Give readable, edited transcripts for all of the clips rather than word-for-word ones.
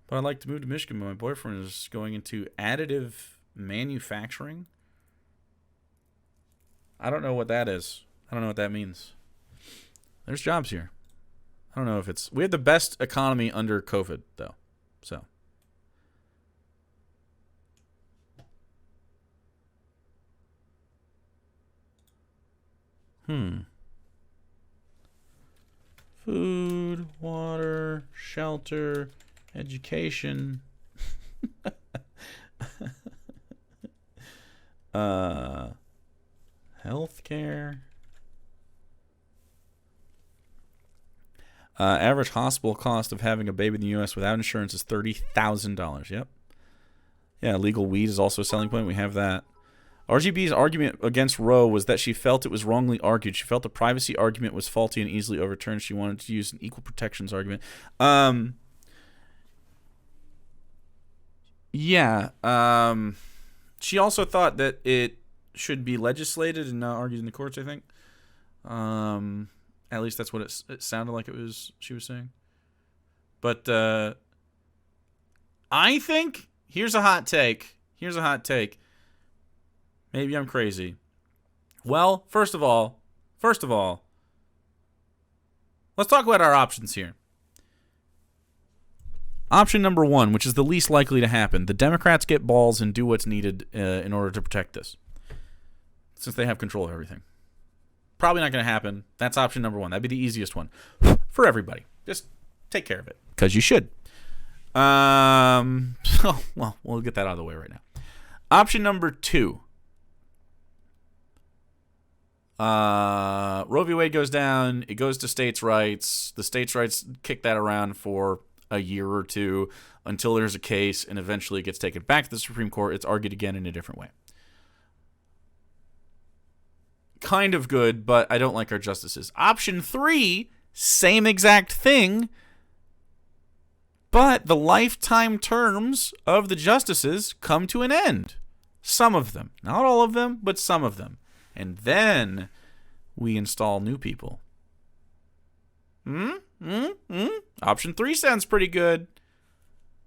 But I'd like to move to Michigan, but my boyfriend is going into additive manufacturing. I don't know what that is. I don't know what that means. There's jobs here. I don't know if it's... We had the best economy under COVID, though. So... Food, water, shelter, education. Healthcare. Average hospital cost of having a baby in the U.S. without insurance is $30,000. Yep. Yeah, legal weed is also a selling point. We have that. RGB's argument against Roe was that she felt it was wrongly argued. She felt the privacy argument was faulty and easily overturned. She wanted to use an equal protections argument. She also thought that it should be legislated and not argued in the courts, I think. At least that's what it sounded like she was saying. But I think, here's a hot take. Maybe I'm crazy. Well, first of all, let's talk about our options here. Option number one, which is the least likely to happen. The Democrats get balls and do what's needed in order to protect this, since they have control of everything. Probably not going to happen. That's option number one. That'd be the easiest one for everybody. Just take care of it, because you should. Well, we'll get that out of the way right now. Option number two. Roe v. Wade goes down. It goes to states' rights. The states' rights kick that around for a year or two until there's a case, and eventually it gets taken back to the Supreme Court. It's argued again in a different way. Kind of good, but I don't like our justices. Option three, same exact thing, but the lifetime terms of the justices come to an end. Some of them. Not all of them, but some of them. And then we install new people. Option 3 sounds pretty good.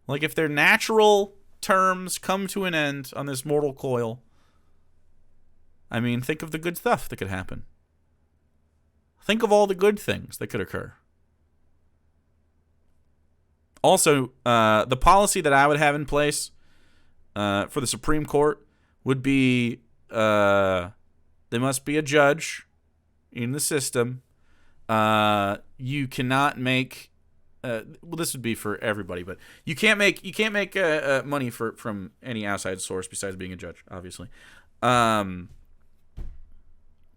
Like if their natural terms come to an end on this mortal coil. I mean, think of the good stuff that could happen. Think of all the good things that could occur. Also, the policy that I would have in place for the Supreme Court would be... there must be a judge in the system. You cannot make. Well, this would be for everybody, but you can't make money from any outside source besides being a judge, obviously.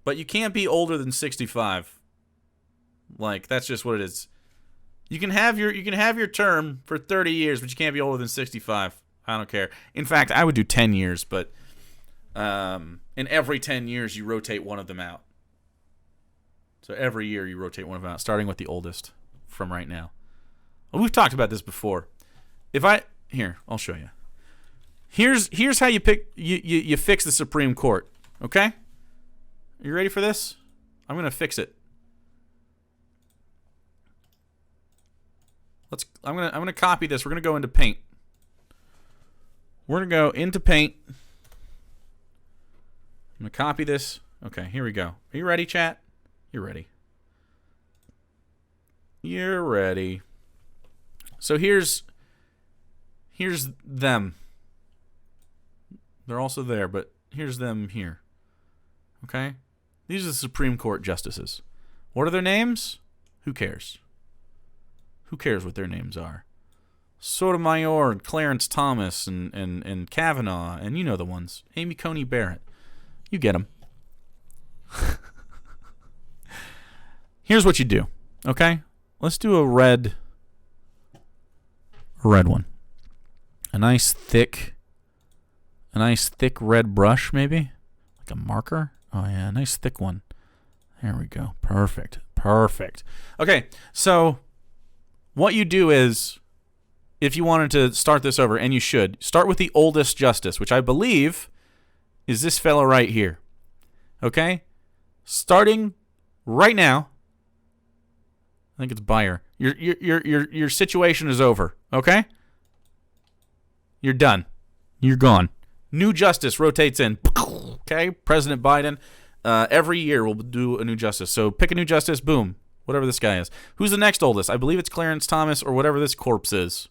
But you can't be older than 65. Like, that's just what it is. You can have your term for 30 years, but you can't be older than 65. I don't care. In fact, I would do 10 years, but in every 10 years you rotate one of them out. So every year you rotate one of them out, starting with the oldest from right now. Well, we've talked about this before. Here, I'll show you. Here's how you fix the Supreme Court. Okay? Are you ready for this? I'm gonna fix it. I'm gonna copy this. We're gonna go into Paint. We're gonna go into Paint. I'm gonna copy this. Okay, here we go. Are you ready, chat? You're ready. You're ready. So here's them. They're also there, but here's them here. Okay? These are the Supreme Court justices. What are their names? Who cares? Who cares what their names are? Sotomayor and Clarence Thomas and Kavanaugh, and you know the ones. Amy Coney Barrett. You get them. Here's what you do. Okay? Let's do a red one. A nice thick red brush, maybe? Like a marker? Oh, yeah, a nice thick one. There we go. Perfect. Okay, so what you do is, if you wanted to start this over, and you should, start with the oldest justice, which I believe is this fellow right here. Okay? Starting right now, I think it's Beyer. Your situation is over, okay? You're done. You're gone. New justice rotates in. Okay, President Biden. Every year we'll do a new justice. So pick a new justice. Boom. Whatever this guy is. Who's the next oldest? I believe it's Clarence Thomas or whatever this corpse is.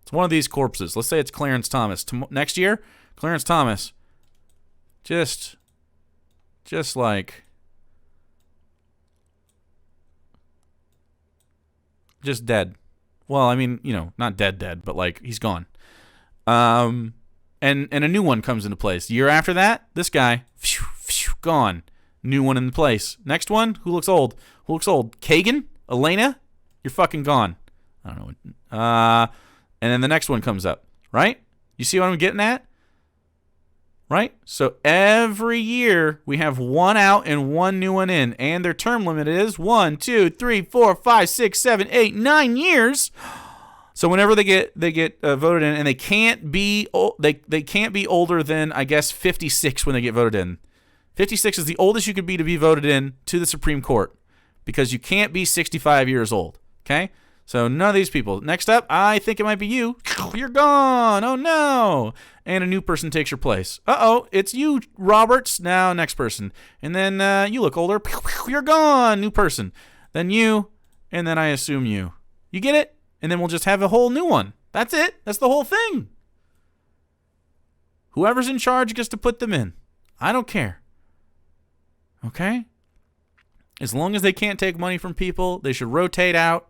It's one of these corpses. Let's say it's Clarence Thomas. Next year, Clarence Thomas. Just like. Just dead. Well, I mean, not dead, but like he's gone. And a new one comes into place. Year after that, this guy, gone. New one in place. Next one, who looks old? Kagan? Elena? You're fucking gone. I don't know. And then the next one comes up, right? You see what I'm getting at? Right? So every year we have one out and one new one in, and their term limit is 1, 2, 3, 4, 5, 6, 7, 8, 9 years. So whenever they get voted in, and they can't be they can't be older than, I guess, 56 when they get voted in. 56 is the oldest you could be to be voted in to the Supreme Court, because you can't be 65 years old. Okay. So none of these people. Next up, I think it might be you. You're gone. Oh, no. And a new person takes your place. Uh-oh, it's you, Roberts. Now, next person. And then you look older. You're gone. New person. Then you, and then I assume you. You get it? And then we'll just have a whole new one. That's it. That's the whole thing. Whoever's in charge gets to put them in. I don't care. Okay? As long as they can't take money from people, they should rotate out.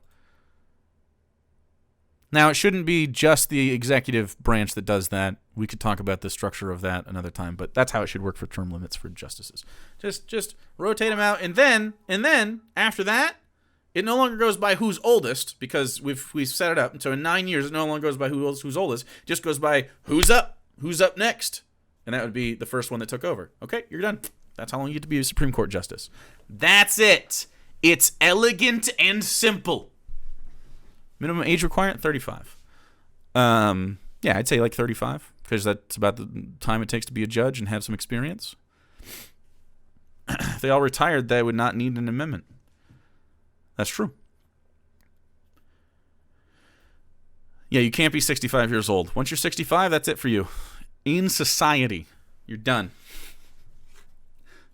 Now, it shouldn't be just the executive branch that does that. We could talk about the structure of that another time, but that's how it should work for term limits for justices. Just rotate them out, and then after that, it no longer goes by who's oldest, because we've set it up. And so in 9 years, it no longer goes by who's oldest. It just goes by who's up next, and that would be the first one that took over. Okay, you're done. That's how long you get to be a Supreme Court justice. That's it. It's elegant and simple. Minimum age requirement, 35. Yeah, I'd say like 35, because that's about the time it takes to be a judge and have some experience. If they all retired, they would not need an amendment. That's true. Yeah, you can't be 65 years old. Once you're 65, that's it for you. In society, you're done.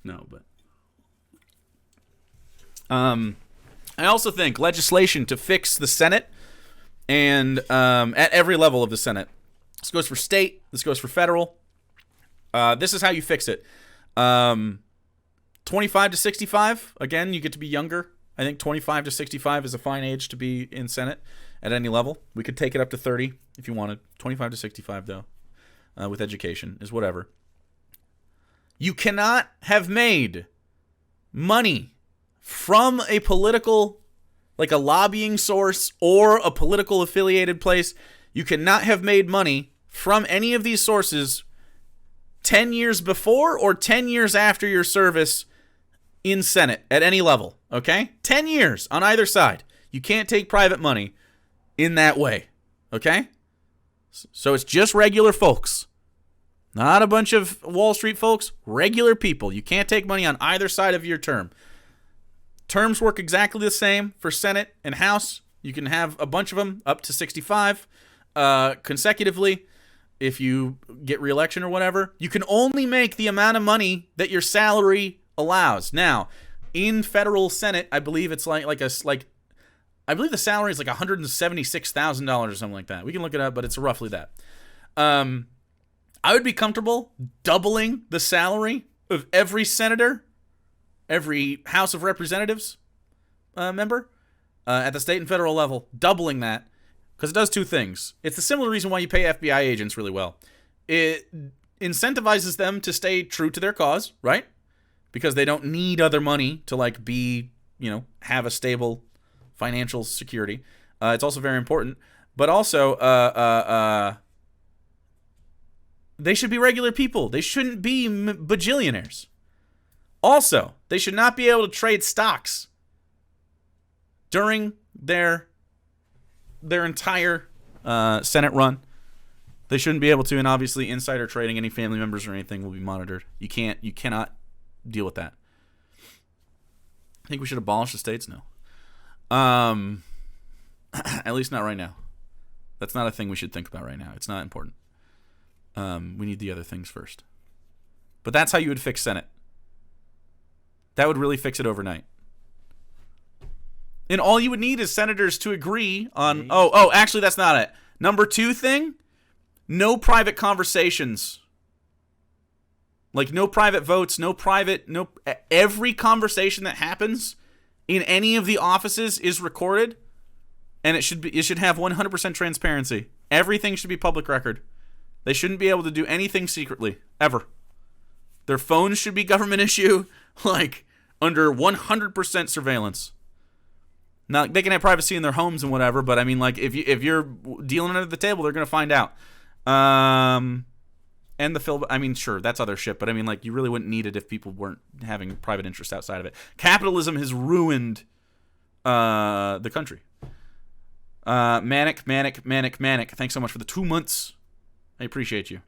No, but... I also think legislation to fix the Senate and at every level of the Senate. This goes for state. This goes for federal. This is how you fix it. 25 to 65. Again, you get to be younger. I think 25 to 65 is a fine age to be in Senate at any level. We could take it up to 30 if you wanted. 25 to 65, though, with education is whatever. You cannot have made money from a political, like a lobbying source or a political affiliated place. You cannot have made money from any of these sources 10 years before or 10 years after your service in Senate at any level, okay? 10 years on either side. You can't take private money in that way, okay? So it's just regular folks. Not a bunch of Wall Street folks, regular people. You can't take money on either side of your term. Terms work exactly the same for Senate and House. You can have a bunch of them up to 65 consecutively if you get re-election or whatever. You can only make the amount of money that your salary allows. Now, in federal Senate, I believe it's I believe the salary is like $176,000 or something like that. We can look it up, but it's roughly that. I would be comfortable doubling the salary of every senator, every House of Representatives member at the state and federal level, doubling that, because it does two things. It's the similar reason why you pay FBI agents really well. It incentivizes them to stay true to their cause, right? Because they don't need other money to have a stable financial security. It's also very important, but also they should be regular people. They shouldn't be bajillionaires. Also, they should not be able to trade stocks during their entire Senate run. They shouldn't be able to, and obviously insider trading, any family members or anything will be monitored. You cannot deal with that. I think we should abolish the states now. At least not right now. That's not a thing we should think about right now. It's not important. We need the other things first. But that's how you would fix Senate. That would really fix it overnight. And all you would need is senators to agree on... actually, that's not it. Number 2 thing, no private conversations. Like, no private votes, every conversation that happens in any of the offices is recorded, and it should have 100% transparency. Everything should be public record. They shouldn't be able to do anything secretly, ever. Their phones should be government issue, like, under 100% surveillance. Now, they can have privacy in their homes and whatever, but I mean, like, if you're dealing under the table, they're going to find out. And I mean, sure, that's other shit, but I mean, like, you really wouldn't need it if people weren't having private interests outside of it. Capitalism has ruined the country. Manic. Thanks so much for the 2 months. I appreciate you.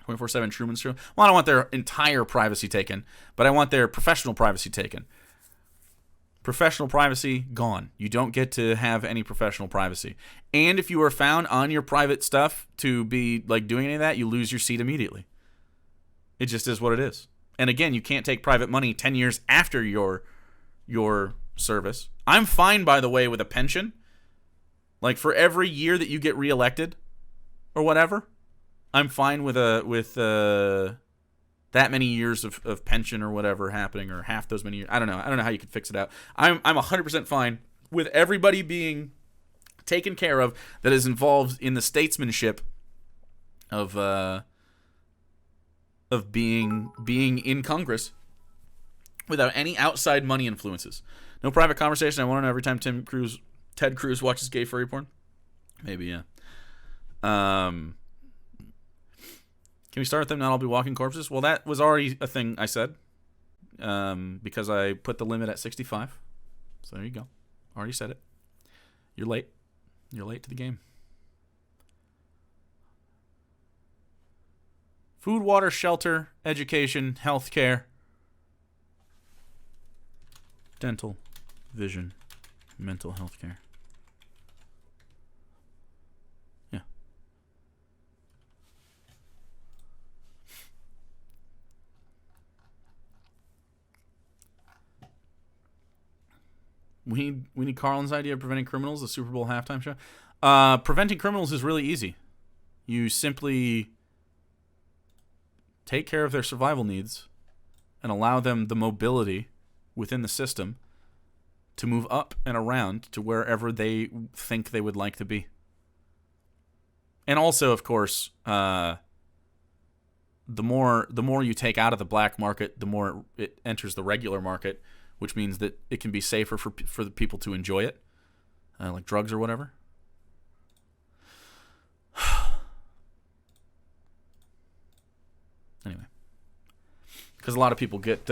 24/7 Truman's Show. Well, I don't want their entire privacy taken, but I want their professional privacy taken. Professional privacy, gone. You don't get to have any professional privacy. And if you are found on your private stuff to be, like, doing any of that, you lose your seat immediately. It just is what it is. And again, you can't take private money 10 years after your service. I'm fine, by the way, with a pension. Like, for every year that you get reelected or whatever, I'm fine with that many years of pension or whatever happening, or half those many years. I don't know how you could fix it out. I'm 100% fine with everybody being taken care of that is involved in the statesmanship of being in Congress without any outside money influences. No private conversation. I want to know every time Ted Cruz watches gay furry porn. Maybe, yeah. Can we start with them? Not all be walking corpses? Well, that was already a thing I said, because I put the limit at 65. So there you go. Already said it. You're late. You're late to the game. Food, water, shelter, education, healthcare, dental, vision, mental health care. Yeah. We need Carlin's idea of preventing criminals, the Super Bowl halftime show. Preventing criminals is really easy. You simply take care of their survival needs and allow them the mobility within the system to move up and around to wherever they think they would like to be. And also, of course, the more you take out of the black market, the more it enters the regular market, which means that it can be safer for the people to enjoy it, like drugs or whatever. Anyway, because a lot of people get,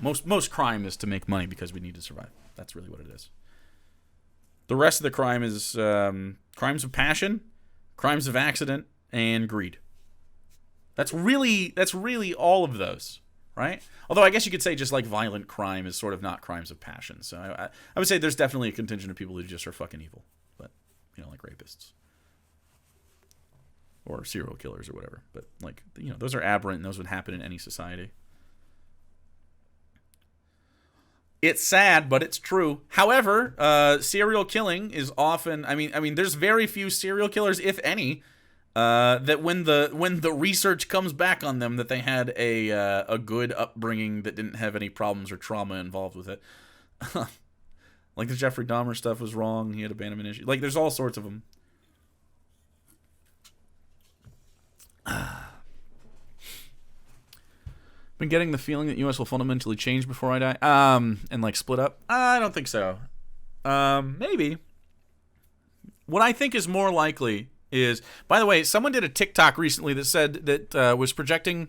most crime is to make money because we need to survive. That's really what it is. The rest of the crime is crimes of passion, crimes of accident, and greed. That's really all of those, right? Although I guess you could say just like violent crime is sort of not crimes of passion. So I would say there's definitely a contingent of people who just are fucking evil, but like rapists or serial killers or whatever. But like those are aberrant, and those would happen in any society. It's sad, but it's true. However, serial killing is often. I mean, there's very few serial killers, if any, that when the research comes back on them, that they had a good upbringing that didn't have any problems or trauma involved with it. Like the Jeffrey Dahmer stuff was wrong. He had abandonment issues. Like there's all sorts of them. Been getting the feeling that U.S. will fundamentally change before I die, and like split up. I don't think so. Maybe. What I think is more likely is, by the way, someone did a TikTok recently that said that was projecting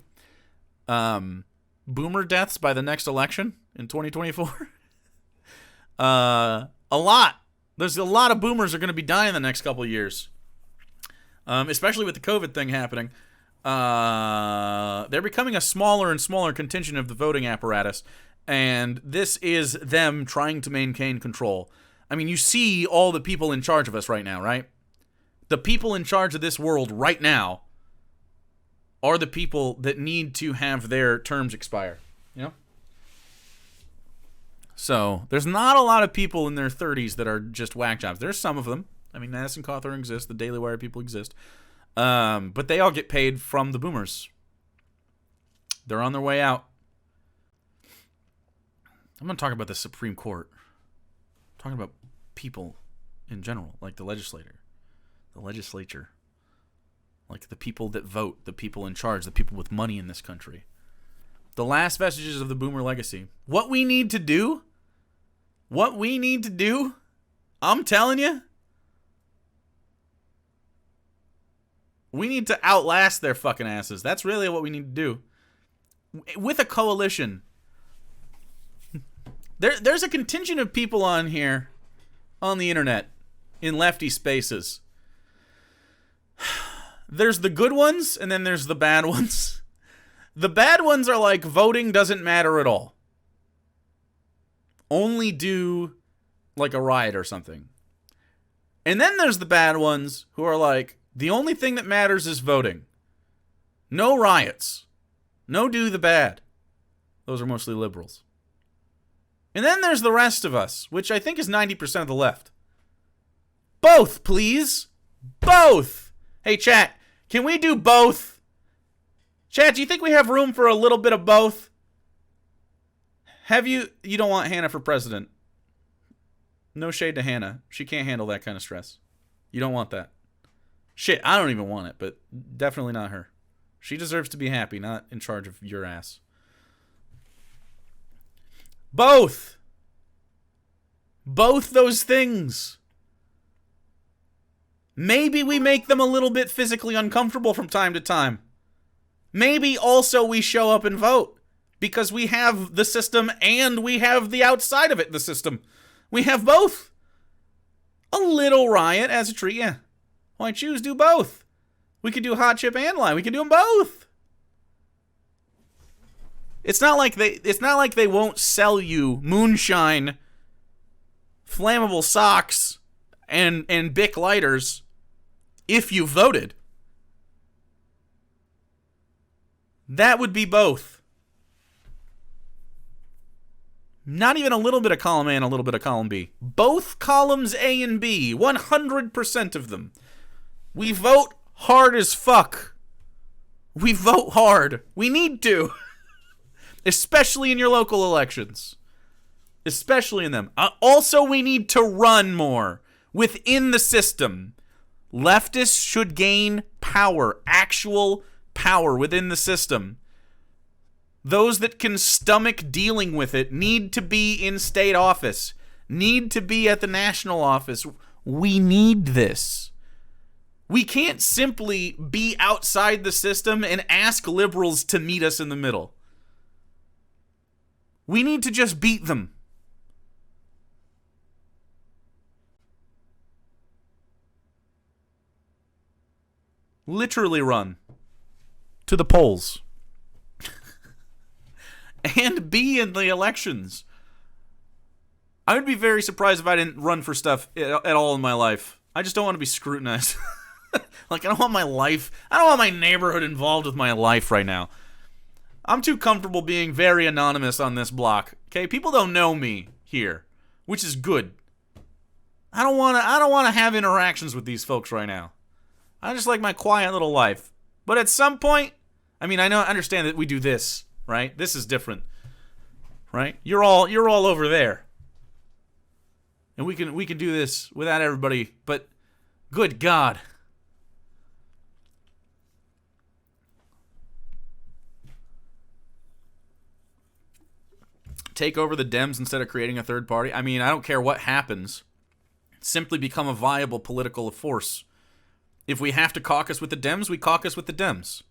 boomer deaths by the next election in 2024. A lot. There's a lot of boomers are going to be dying in the next couple of years, especially with the COVID thing happening. They're becoming a smaller and smaller contingent of the voting apparatus, and this is them trying to maintain control. I mean, you see all the people in charge of us right now, right? The people in charge of this world right now are the people that need to have their terms expire. You know? So, there's not a lot of people in their 30s that are just whack jobs. There's some of them. I mean, Madison Cawthorn exists. The Daily Wire people exist. But they all get paid from the boomers. They're on their way out. I'm going to talk about the Supreme Court. I'm talking about people in general, like the legislature. Like the people that vote, the people in charge, the people with money in this country. The last vestiges of the boomer legacy. What we need to do, I'm telling you, we need to outlast their fucking asses. That's really what we need to do. With a coalition. There's a contingent of people on here, on the internet, in lefty spaces. There's the good ones, and then there's the bad ones. The bad ones are like, voting doesn't matter at all. Only do, like, a riot or something. And then there's the bad ones who are like, the only thing that matters is voting. No riots. No do the bad. Those are mostly liberals. And then there's the rest of us, which I think is 90% of the left. Both, please. Both. Hey, chat, can we do both? Chat, do you think we have room for a little bit of both? You don't want Hannah for president. No shade to Hannah. She can't handle that kind of stress. You don't want that. Shit, I don't even want it, but definitely not her. She deserves to be happy, not in charge of your ass. Both. Both those things. Maybe we make them a little bit physically uncomfortable from time to time. Maybe also we show up and vote because we have the system and we have the outside of it, the system. We have both. A little riot as a treat, yeah. Why choose do both? We could do hot chip and lime. We can do them both. It's not like they won't sell you moonshine, flammable socks, and Bic lighters if you voted. That would be both. Not even a little bit of column A and a little bit of column B. Both columns A and B. 100% of them. We vote hard as fuck. We vote hard. We need to. Especially in your local elections. Especially in them. Also, we need to run more within the system. Leftists should gain power. Actual power within the system. Those that can stomach dealing with it need to be in state office. Need to be at the national office. We need this. We can't simply be outside the system and ask liberals to meet us in the middle. We need to just beat them. Literally run to the polls. And be in the elections. I would be very surprised if I didn't run for stuff at all in my life. I just don't want to be scrutinized. Like, I don't want my neighborhood involved with my life right now. I'm too comfortable being very anonymous on this block. Okay, people don't know me here, which is good. I don't want to have interactions with these folks right now. I just like my quiet little life. But at some point, I mean, I understand that we do this, right? This is different, right? You're all over there, and we can do this without everybody. But good God. Take over the Dems instead of creating a third party. I mean, I don't care what happens. Simply become a viable political force. If we have to caucus with the Dems, we caucus with the Dems.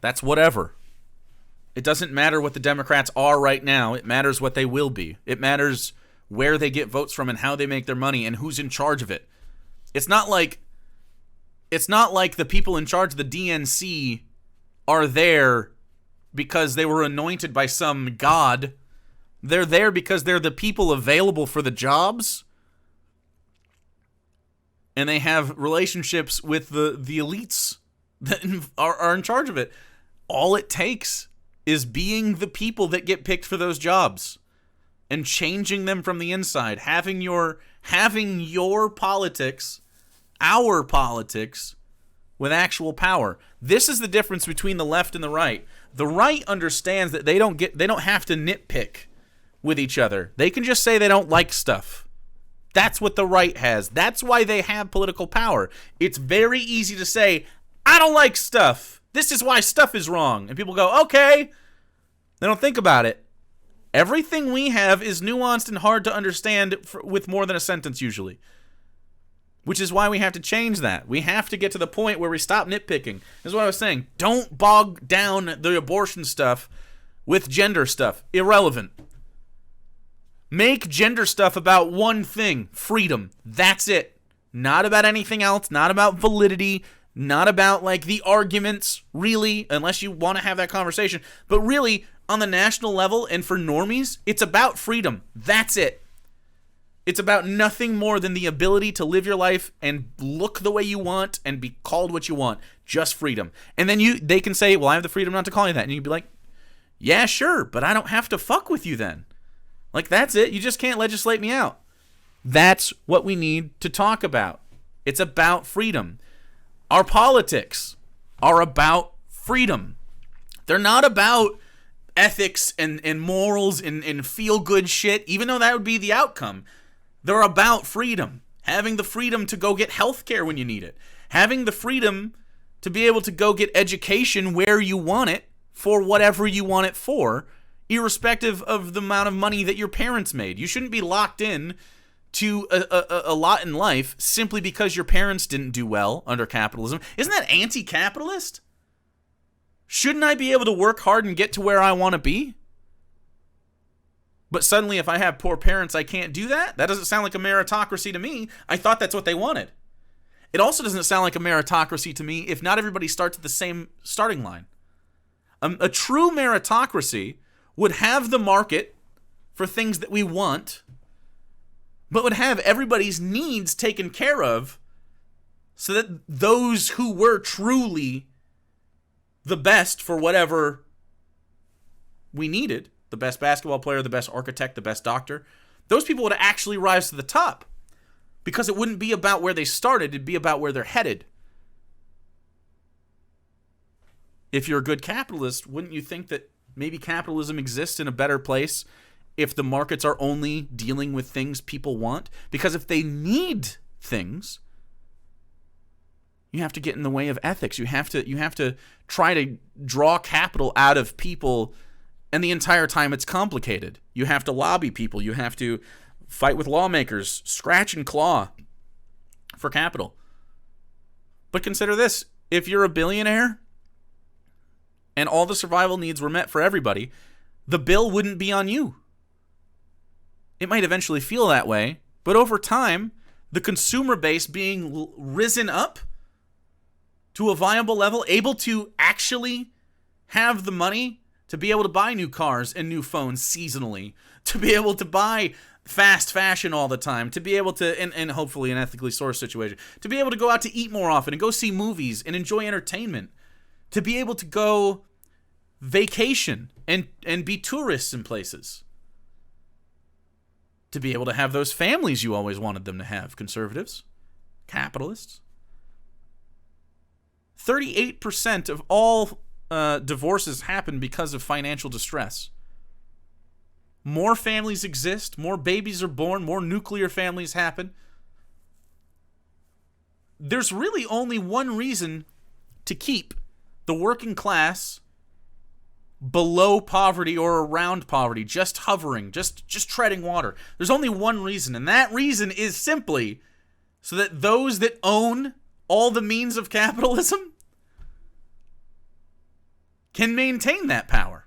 That's whatever. It doesn't matter what the Democrats are right now. It matters what they will be. It matters where they get votes from and how they make their money and who's in charge of it. It's not like the people in charge of the DNC are there because they were anointed by some god. They're there because they're the people available for the jobs. And they have relationships with the elites that are in charge of it. All it takes is being the people that get picked for those jobs and changing them from the inside, having your politics, our politics, with actual power. This is the difference between the left and the right. The right understands that they don't have to nitpick with each other. They can just say they don't like stuff. That's what the right has. That's why they have political power. It's very easy to say, I don't like stuff. This is why stuff is wrong. And people go, okay. They don't think about it. Everything we have is nuanced and hard to understand with more than a sentence usually. Which is why we have to change that. We have to get to the point where we stop nitpicking. This is what I was saying. Don't bog down the abortion stuff with gender stuff. Irrelevant. Make gender stuff about one thing. Freedom. That's it. Not about anything else. Not about validity. Not about like the arguments, really, unless you want to have that conversation. But really, on the national level and for normies, it's about freedom. That's it. It's about nothing more than the ability to live your life and look the way you want and be called what you want. Just freedom. And then they can say, well, I have the freedom not to call you that. And you'd be like, yeah, sure, but I don't have to fuck with you then. Like, that's it. You just can't legislate me out. That's what we need to talk about. It's about freedom. Our politics are about freedom. They're not about ethics and morals and feel-good shit, even though that would be the outcome. They're about freedom. Having the freedom to go get health care when you need it. Having the freedom to be able to go get education where you want it for whatever you want it for, irrespective of the amount of money that your parents made. You shouldn't be locked in to a lot in life simply because your parents didn't do well under capitalism. Isn't that anti-capitalist? Shouldn't I be able to work hard and get to where I want to be? But suddenly, if I have poor parents, I can't do that? That doesn't sound like a meritocracy to me. I thought that's what they wanted. It also doesn't sound like a meritocracy to me if not everybody starts at the same starting line. A true meritocracy would have the market for things that we want, but would have everybody's needs taken care of so that those who were truly the best for whatever we needed, the best basketball player, the best architect, the best doctor, those people would actually rise to the top because it wouldn't be about where they started, it'd be about where they're headed. If you're a good capitalist, wouldn't you think that maybe capitalism exists in a better place if the markets are only dealing with things people want? Because if they need things, you have to get in the way of ethics. You have to try to draw capital out of people, and the entire time it's complicated. You have to lobby people. You have to fight with lawmakers, scratch and claw for capital. But consider this. If you're a billionaire and all the survival needs were met for everybody, the bill wouldn't be on you. It might eventually feel that way, but over time, the consumer base being risen up to a viable level, able to actually have the money to be able to buy new cars and new phones seasonally, to be able to buy fast fashion all the time, to be able to, and hopefully an ethically sourced situation, to be able to go out to eat more often and go see movies and enjoy entertainment, to be able to go vacation and be tourists in places, to be able to have those families you always wanted them to have, conservatives, capitalists. 38% of all divorces happen because of financial distress. More families exist, more babies are born, more nuclear families happen. There's really only one reason to keep the working class below poverty or around poverty, just hovering, just treading water. There's only one reason, and that reason is simply so that those that own all the means of capitalism can maintain that power.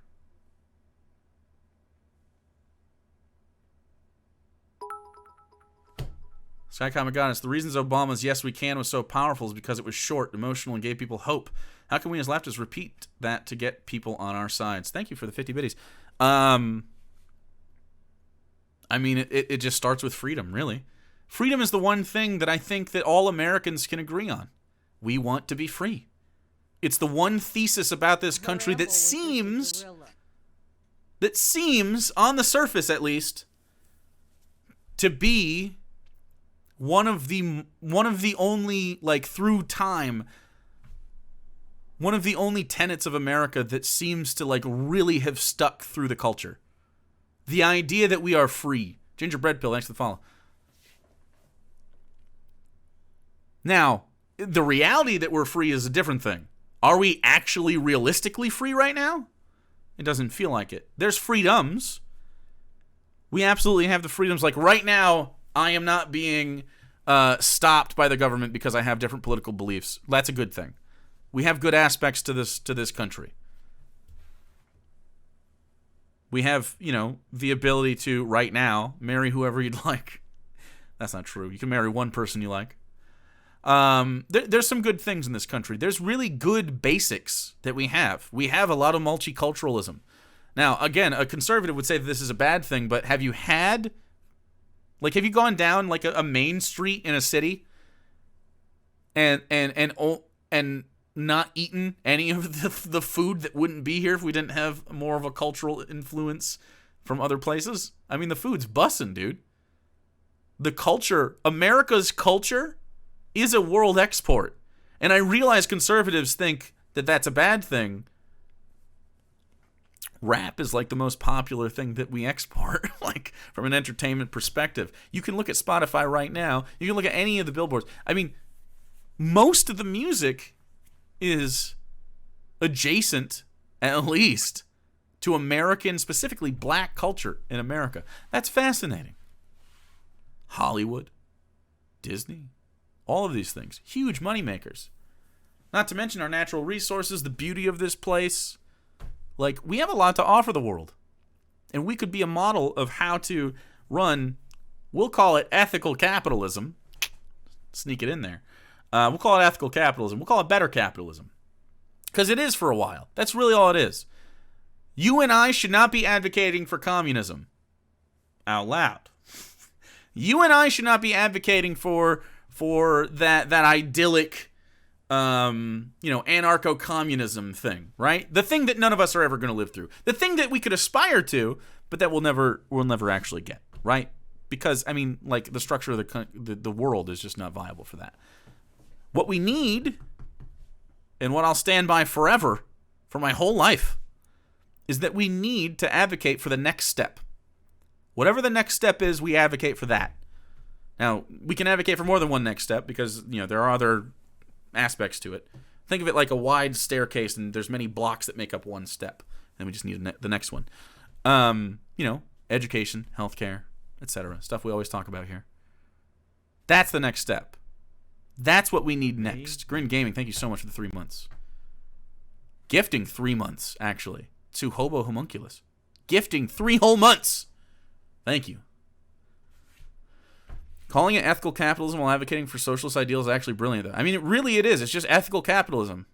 Sky Comic Goddess, the reasons Obama's Yes We Can was so powerful is because it was short, emotional, and gave people hope. How can we as leftists repeat that to get people on our sides? Thank you for the 50 biddies. I mean, it just starts with freedom, really. Freedom is the one thing that I think that all Americans can agree on. We want to be free. It's the one thesis about this country that seems, on the surface at least, to be one of the only, like, through time, one of the only tenets of America that seems to, like, really have stuck through the culture. The idea that we are free. Gingerbread Pill, thanks for the follow. Now, the reality that we're free is a different thing. Are we actually realistically free right now? It doesn't feel like it. There's freedoms. We absolutely have the freedoms. Like, right now, I am not being stopped by the government because I have different political beliefs. That's a good thing. We have good aspects to this country. We have, the ability to, right now, marry whoever you'd like. That's not true. You can marry one person you like. There's some good things in this country. There's really good basics that we have. We have a lot of multiculturalism. Now, again, a conservative would say that this is a bad thing, but have you gone down like a main street in a city and not eaten any of the food that wouldn't be here if we didn't have more of a cultural influence from other places? I mean, the food's bussin', dude. The culture, America's culture, is a world export. And I realize conservatives think that that's a bad thing. Rap is like the most popular thing that we export, like from an entertainment perspective. You can look at Spotify right now. You can look at any of the billboards. I mean, most of the music is adjacent, at least, to American, specifically black culture in America. That's fascinating. Hollywood, Disney, all of these things, huge moneymakers. Not to mention our natural resources, the beauty of this place. Like, we have a lot to offer the world. And we could be a model of how to run, we'll call it ethical capitalism. Sneak it in there. We'll call it ethical capitalism. We'll call it better capitalism. Because it is for a while. That's really all it is. You and I should not be advocating for communism. Out loud. You and I should not be advocating for that idyllic, anarcho-communism thing, right? The thing that none of us are ever going to live through. The thing that we could aspire to, but that we'll never actually get, right? Because, I mean, like, the structure of the world is just not viable for that. What we need, and what I'll stand by forever, for my whole life, is that we need to advocate for the next step. Whatever the next step is, we advocate for that. Now, we can advocate for more than one next step because, there are other aspects to it. Think of it like a wide staircase, and there's many blocks that make up one step. And we just need the next one. Education, healthcare, etc. Stuff we always talk about here. That's the next step. That's what we need next. Grin Gaming, thank you so much for the 3 months. Gifting 3 months, actually, to Hobo Homunculus. Gifting 3 whole months. Thank you. Calling it ethical capitalism while advocating for socialist ideals is actually brilliant, though. I mean, it is. It's just ethical capitalism.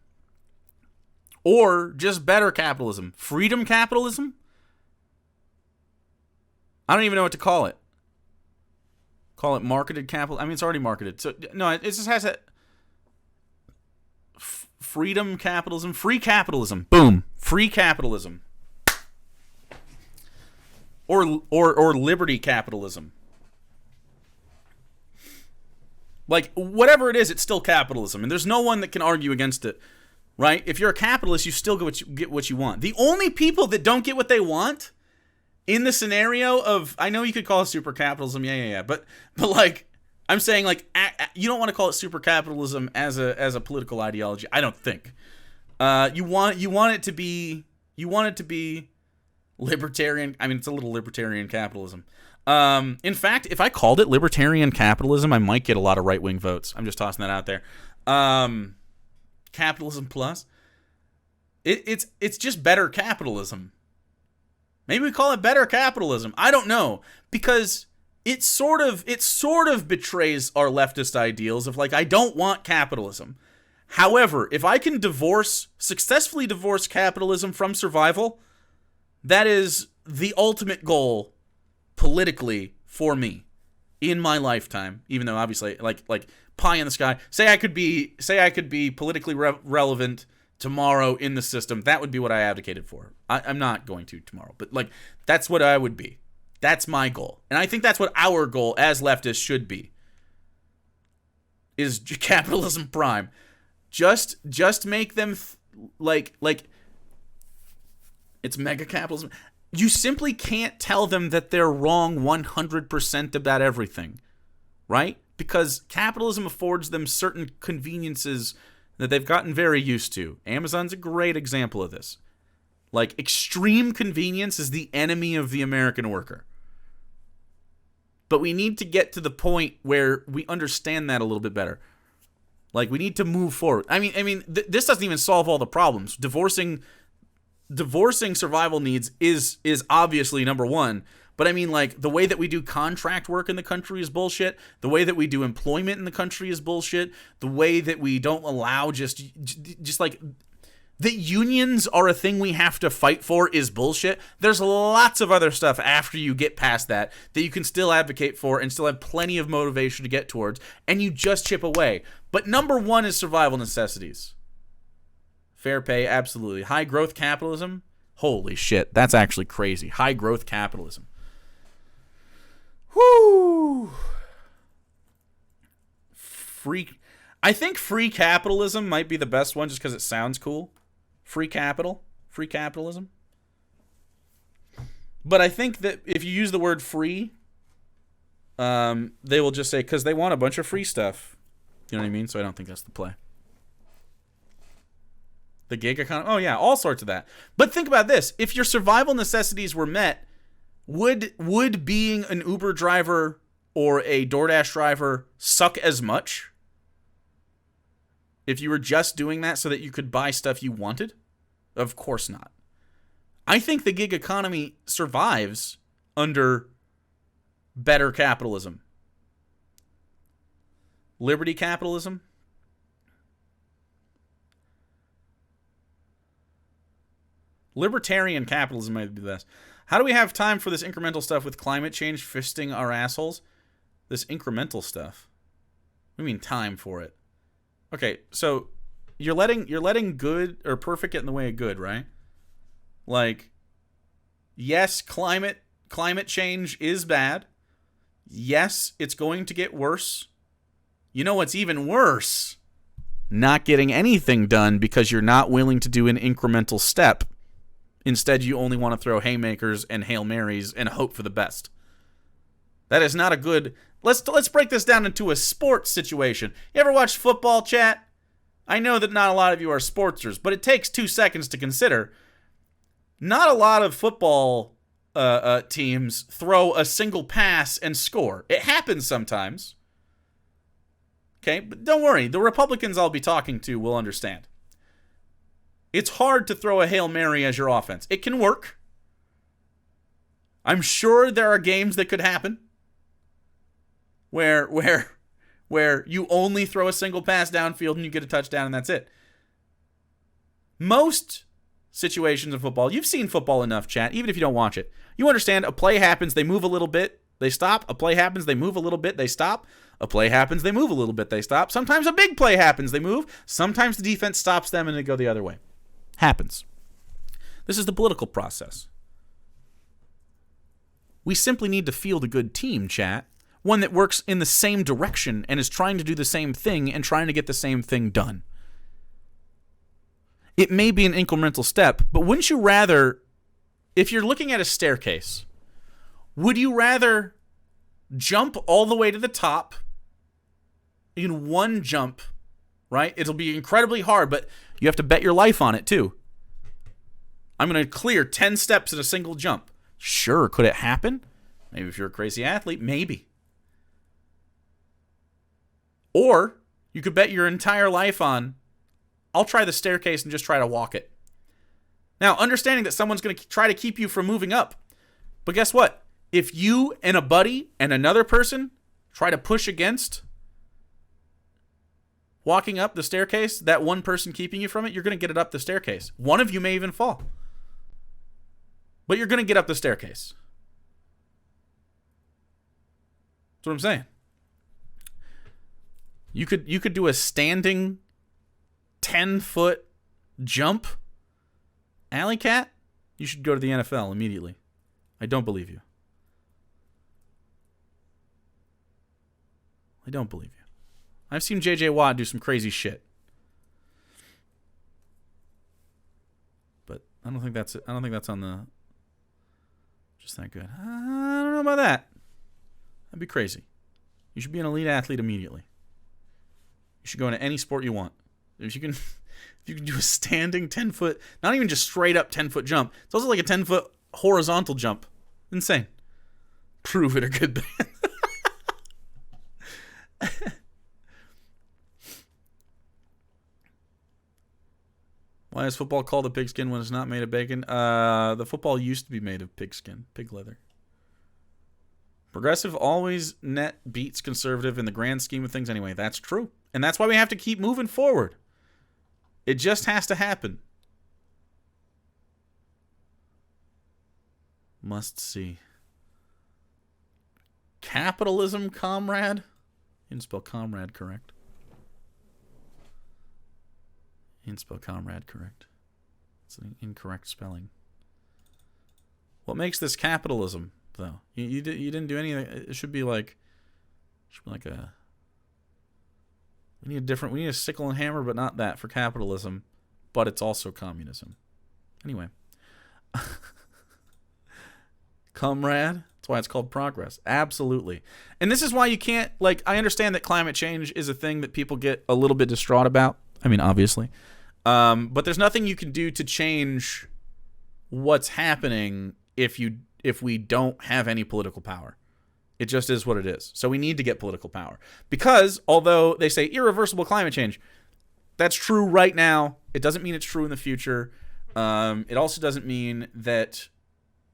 Or just better capitalism. Freedom capitalism? I don't even know what to call it. Call it marketed capital. I mean, it's already marketed. So, no, it just has a... freedom capitalism. Free capitalism. Boom. Free capitalism. Or liberty capitalism. Like, whatever it is, it's still capitalism. And there's no one that can argue against it, right? If you're a capitalist, you still get what you want. The only people that don't get what they want in the scenario of, I know you could call it super capitalism, yeah. But like, I'm saying, like, you don't want to call it super capitalism as a political ideology. I don't think. You want it to be libertarian. I mean, it's a little libertarian capitalism. In fact, if I called it libertarian capitalism, I might get a lot of right-wing votes. I'm just tossing that out there. Capitalism plus. It's just better capitalism. Maybe we call it better capitalism. I don't know, because it sort of betrays our leftist ideals of, like, I don't want capitalism. However, if I can successfully divorce capitalism from survival, that is the ultimate goal politically for me in my lifetime. Even though, obviously, like pie in the sky. Say I could be politically relevant tomorrow in the system, that would be what I advocated for. I'm not going to tomorrow, but like that's what I would be. That's my goal. And I think that's what our goal as leftists should be. Is capitalism prime. Just make them like it's mega capitalism. You simply can't tell them that they're wrong 100% about everything, right? Because capitalism affords them certain conveniences that they've gotten very used to. Amazon's a great example of this. Like, extreme convenience is the enemy of the American worker. But we need to get to the point where we understand that a little bit better. Like, we need to move forward. I mean, this doesn't even solve all the problems. Divorcing survival needs is obviously number one. But I mean, like, the way that we do contract work in the country is bullshit. The way that we do employment in the country is bullshit. The way that we don't allow just like that unions are a thing we have to fight for is bullshit. There's lots of other stuff after you get past that you can still advocate for and still have plenty of motivation to get towards, and you just chip away. But number one is survival necessities. Fair pay, absolutely. High growth capitalism, holy shit, that's actually crazy. High growth capitalism. Whoo! I think free capitalism might be the best one just because it sounds cool. Free capitalism. But I think that if you use the word free, they will just say, because they want a bunch of free stuff. You know what I mean? So I don't think that's the play. The gig economy. Oh, yeah, all sorts of that. But think about this. If your survival necessities were met, would being an Uber driver or a DoorDash driver suck as much? If you were just doing that so that you could buy stuff you wanted? Of course not. I think the gig economy survives under better capitalism. Liberty capitalism? Libertarian capitalism might be the best. How do we have time for this incremental stuff with climate change fisting our assholes? This incremental stuff? What do you mean time for it? Okay, so you're letting good or perfect get in the way of good, right? Like, yes, climate change is bad. Yes, it's going to get worse. You know what's even worse? Not getting anything done because you're not willing to do an incremental step. Instead, you only want to throw haymakers and Hail Marys and hope for the best. That is not a good... Let's break this down into a sports situation. You ever watch football, chat? I know that not a lot of you are sportsers, but it takes 2 seconds to consider. Not a lot of football teams throw a single pass and score. It happens sometimes. Okay, but don't worry. The Republicans I'll be talking to will understand. It's hard to throw a Hail Mary as your offense. It can work. I'm sure there are games that could happen where you only throw a single pass downfield and you get a touchdown and that's it. Most situations of football, you've seen football enough, chat, even if you don't watch it. You understand a play happens, they move a little bit, they stop. A play happens, they move a little bit, they stop. A play happens, they move a little bit, they stop. Sometimes a big play happens, they move. Sometimes the defense stops them and they go the other way. Happens. This is the political process. We simply need to field a good team, chat. One that works in the same direction and is trying to do the same thing and trying to get the same thing done. It may be an incremental step, but wouldn't you rather, if you're looking at a staircase, would you rather jump all the way to the top in one jump, right? It'll be incredibly hard, but you have to bet your life on it too. I'm going to clear 10 steps in a single jump. Sure, could it happen? Maybe if you're a crazy athlete, maybe. Or you could bet your entire life on, I'll try the staircase and just try to walk it. Now, understanding that someone's going to try to keep you from moving up. But guess what? If you and a buddy and another person try to push against walking up the staircase, that one person keeping you from it, you're going to get it up the staircase. One of you may even fall. But you're going to get up the staircase. That's what I'm saying. You could do a standing 10-foot jump, alley cat, you should go to the NFL immediately. I don't believe you. I don't believe you. I've seen J.J. Watt do some crazy shit. But I don't think that's on the just that good. I don't know about that. That'd be crazy. You should be an elite athlete immediately. You should go into any sport you want. If you can do a standing 10-foot, not even just straight up 10-foot jump. It's also like a 10-foot horizontal jump. Insane. Prove it or good bad. Why is football called a pigskin when it's not made of bacon? The football used to be made of pigskin, pig leather. Progressive always net beats conservative in the grand scheme of things anyway. That's true. And that's why we have to keep moving forward. It just has to happen. Must see. Capitalism, comrade? You didn't spell comrade correct. You didn't spell comrade correct. It's an incorrect spelling. What makes this capitalism, though? You didn't do anything. It should be like a... We need a sickle and hammer, but not that for capitalism. But it's also communism. Anyway. Comrade. That's why it's called progress. Absolutely. And this is why you can't, like, I understand that climate change is a thing that people get a little bit distraught about. I mean, obviously. But there's nothing you can do to change what's happening if we don't have any political power. It just is what it is. So we need to get political power. Because although they say irreversible climate change, that's true right now. It doesn't mean it's true in the future. It also doesn't mean that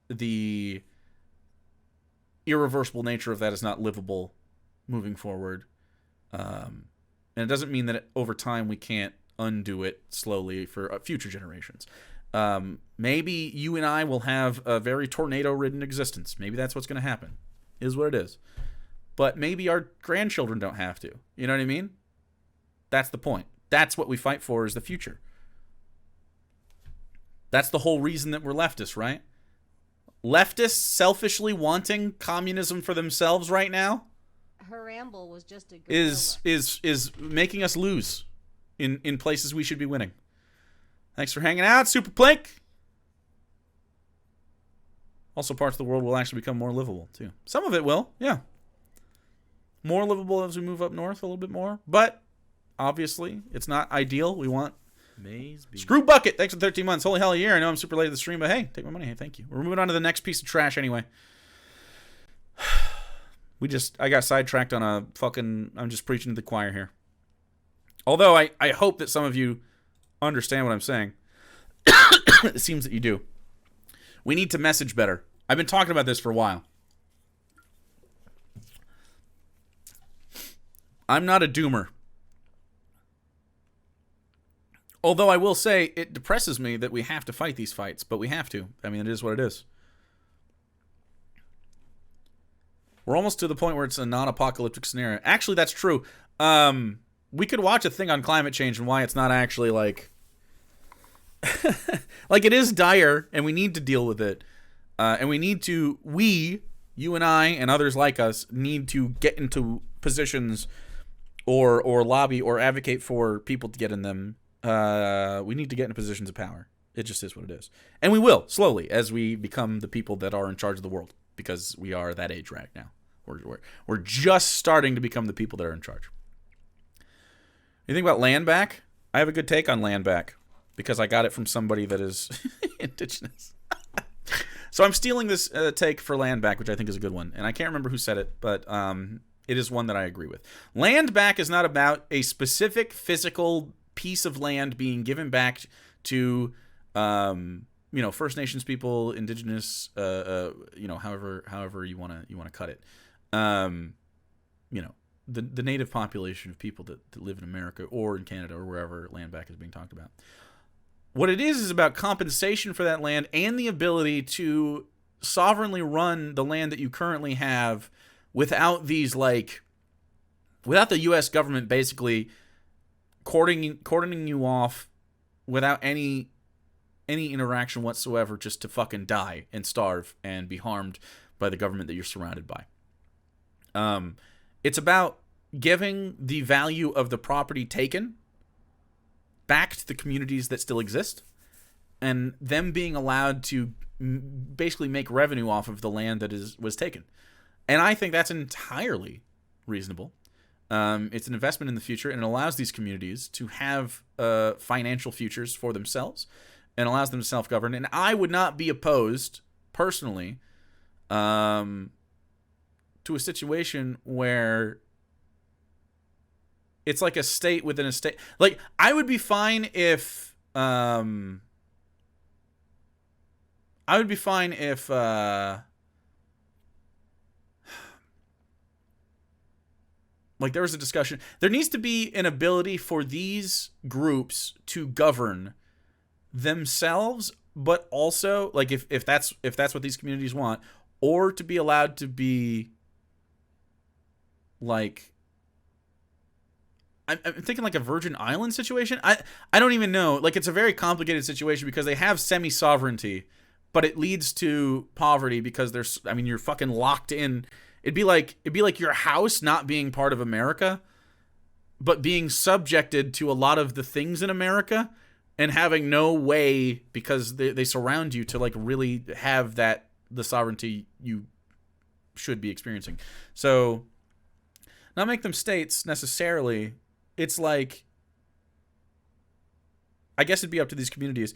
the irreversible nature of that is not livable moving forward. And it doesn't mean that over time we can't undo it slowly for future generations. Maybe you and I will have a very tornado-ridden existence. Maybe that's what's going to happen. Is what it is. But maybe our grandchildren don't have to. You know what I mean? That's the point. That's what we fight for, is the future. That's the whole reason that we're leftists, right? Leftists selfishly wanting communism for themselves right now her ramble was just a good is making us lose in places we should be winning. Thanks for hanging out, Super Plink. Also, parts of the world will actually become more livable, too. Some of it will, yeah. More livable as we move up north a little bit more. But, obviously, it's not ideal. We want... Maizelbub. Screw Bucket. Thanks for 13 months. Holy hell, a year. I know I'm super late to the stream, but hey, take my money. Hey, thank you. We're moving on to the next piece of trash anyway. I got sidetracked on a fucking... I'm just preaching to the choir here. Although, I hope that some of you understand what I'm saying. It seems that you do. We need to message better. I've been talking about this for a while. I'm not a doomer. Although I will say it depresses me that we have to fight these fights, but we have to. I mean, it is what it is. We're almost to the point where it's a non-apocalyptic scenario. Actually, that's true. We could watch a thing on climate change and why it's not actually like... like, it is dire, and we need to deal with it. And we need to... you and I, and others like us, need to get into positions or lobby or advocate for people to get in them. We need to get into positions of power. It just is what it is. And we will, slowly, as we become the people that are in charge of the world. Because we are that age right now. We're just starting to become the people that are in charge. You think about land back? I have a good take on land back. Because I got it from somebody that is indigenous. So I'm stealing this take for land back, which I think is a good one. And I can't remember who said it, but it is one that I agree with. Land back is not about a specific physical piece of land being given back to, First Nations people, indigenous, however you want to cut it. The native population of people that live in America or in Canada or wherever land back is being talked about. What it is about compensation for that land and the ability to sovereignly run the land that you currently have without without the U.S. government basically cordoning you off without any interaction whatsoever, just to fucking die and starve and be harmed by the government that you're surrounded by. It's about giving the value of the property taken back to the communities that still exist, and them being allowed to basically make revenue off of the land that was taken. And I think that's entirely reasonable. It's an investment in the future, and it allows these communities to have financial futures for themselves, and allows them to self-govern. And I would not be opposed, personally, to a situation where it's like a state within a state. Like, I would be fine if like, there was a discussion. There needs to be an ability for these groups to govern themselves, but also, like, if that's what these communities want, or to be allowed to be, like, I'm thinking like a Virgin Island situation. I don't even know. Like, it's a very complicated situation because they have semi-sovereignty, but it leads to poverty because you're fucking locked in. It'd be like your house not being part of America, but being subjected to a lot of the things in America and having no way, because they surround you, to like really have the sovereignty you should be experiencing. So, not make them states necessarily. It's like, I guess it'd be up to these communities.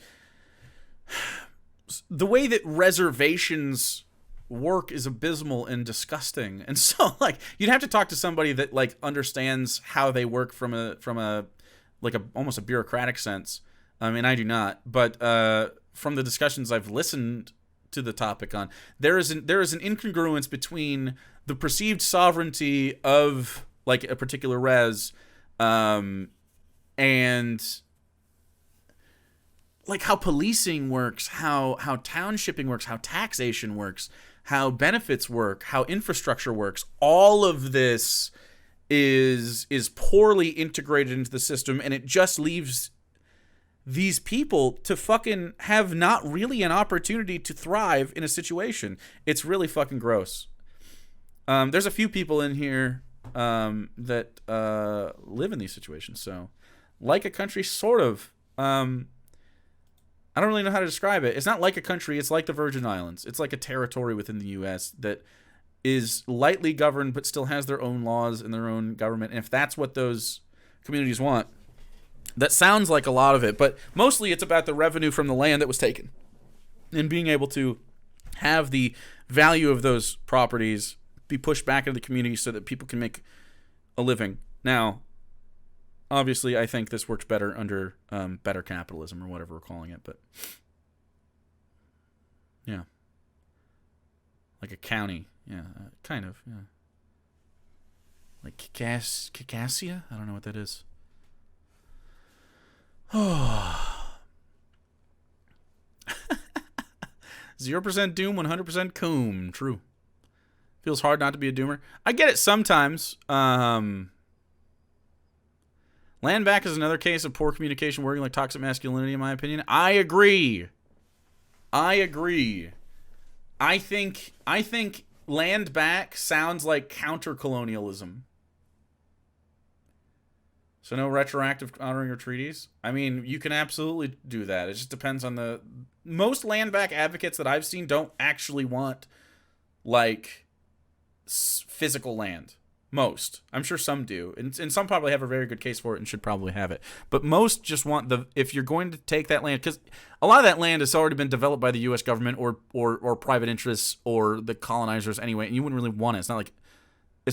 The way that reservations work is abysmal and disgusting, and so, like, you'd have to talk to somebody that, like, understands how they work from a almost a bureaucratic sense. I mean, I do not, but from the discussions I've listened to the topic on, there is an incongruence between the perceived sovereignty of, like, a particular res, and like how policing works, how townshipping works, how taxation works, how benefits work, how infrastructure works. All of this is poorly integrated into the system, and it just leaves these people to fucking have not really an opportunity to thrive in a situation. It's really fucking gross. There's a few people in here that live in these situations. So, like a country, sort of. I don't really know how to describe it. It's not like a country. It's like the Virgin Islands. It's like a territory within the U.S. that is lightly governed but still has their own laws and their own government. And if that's what those communities want, that sounds like a lot of it. But mostly it's about the revenue from the land that was taken and being able to have the value of those properties be pushed back into the community so that people can make a living. Now, obviously, I think this works better under better capitalism, or whatever we're calling it, but yeah. Like a county, yeah, kind of, yeah. Like Caucasia? I don't know what that is. Oh. 0% doom, 100% coom. True. Feels hard not to be a doomer. I get it sometimes. Land back is another case of poor communication working like toxic masculinity, in my opinion. I agree. I think land back sounds like counter-colonialism. So no retroactive honoring of treaties? I mean, you can absolutely do that. It just depends on most land back advocates that I've seen don't actually want, like, physical land. Most. I'm sure some do. And some probably have a very good case for it and should probably have it. But most just want if you're going to take that land, because a lot of that land has already been developed by the U.S. government or private interests or the colonizers anyway, and you wouldn't really want it. It's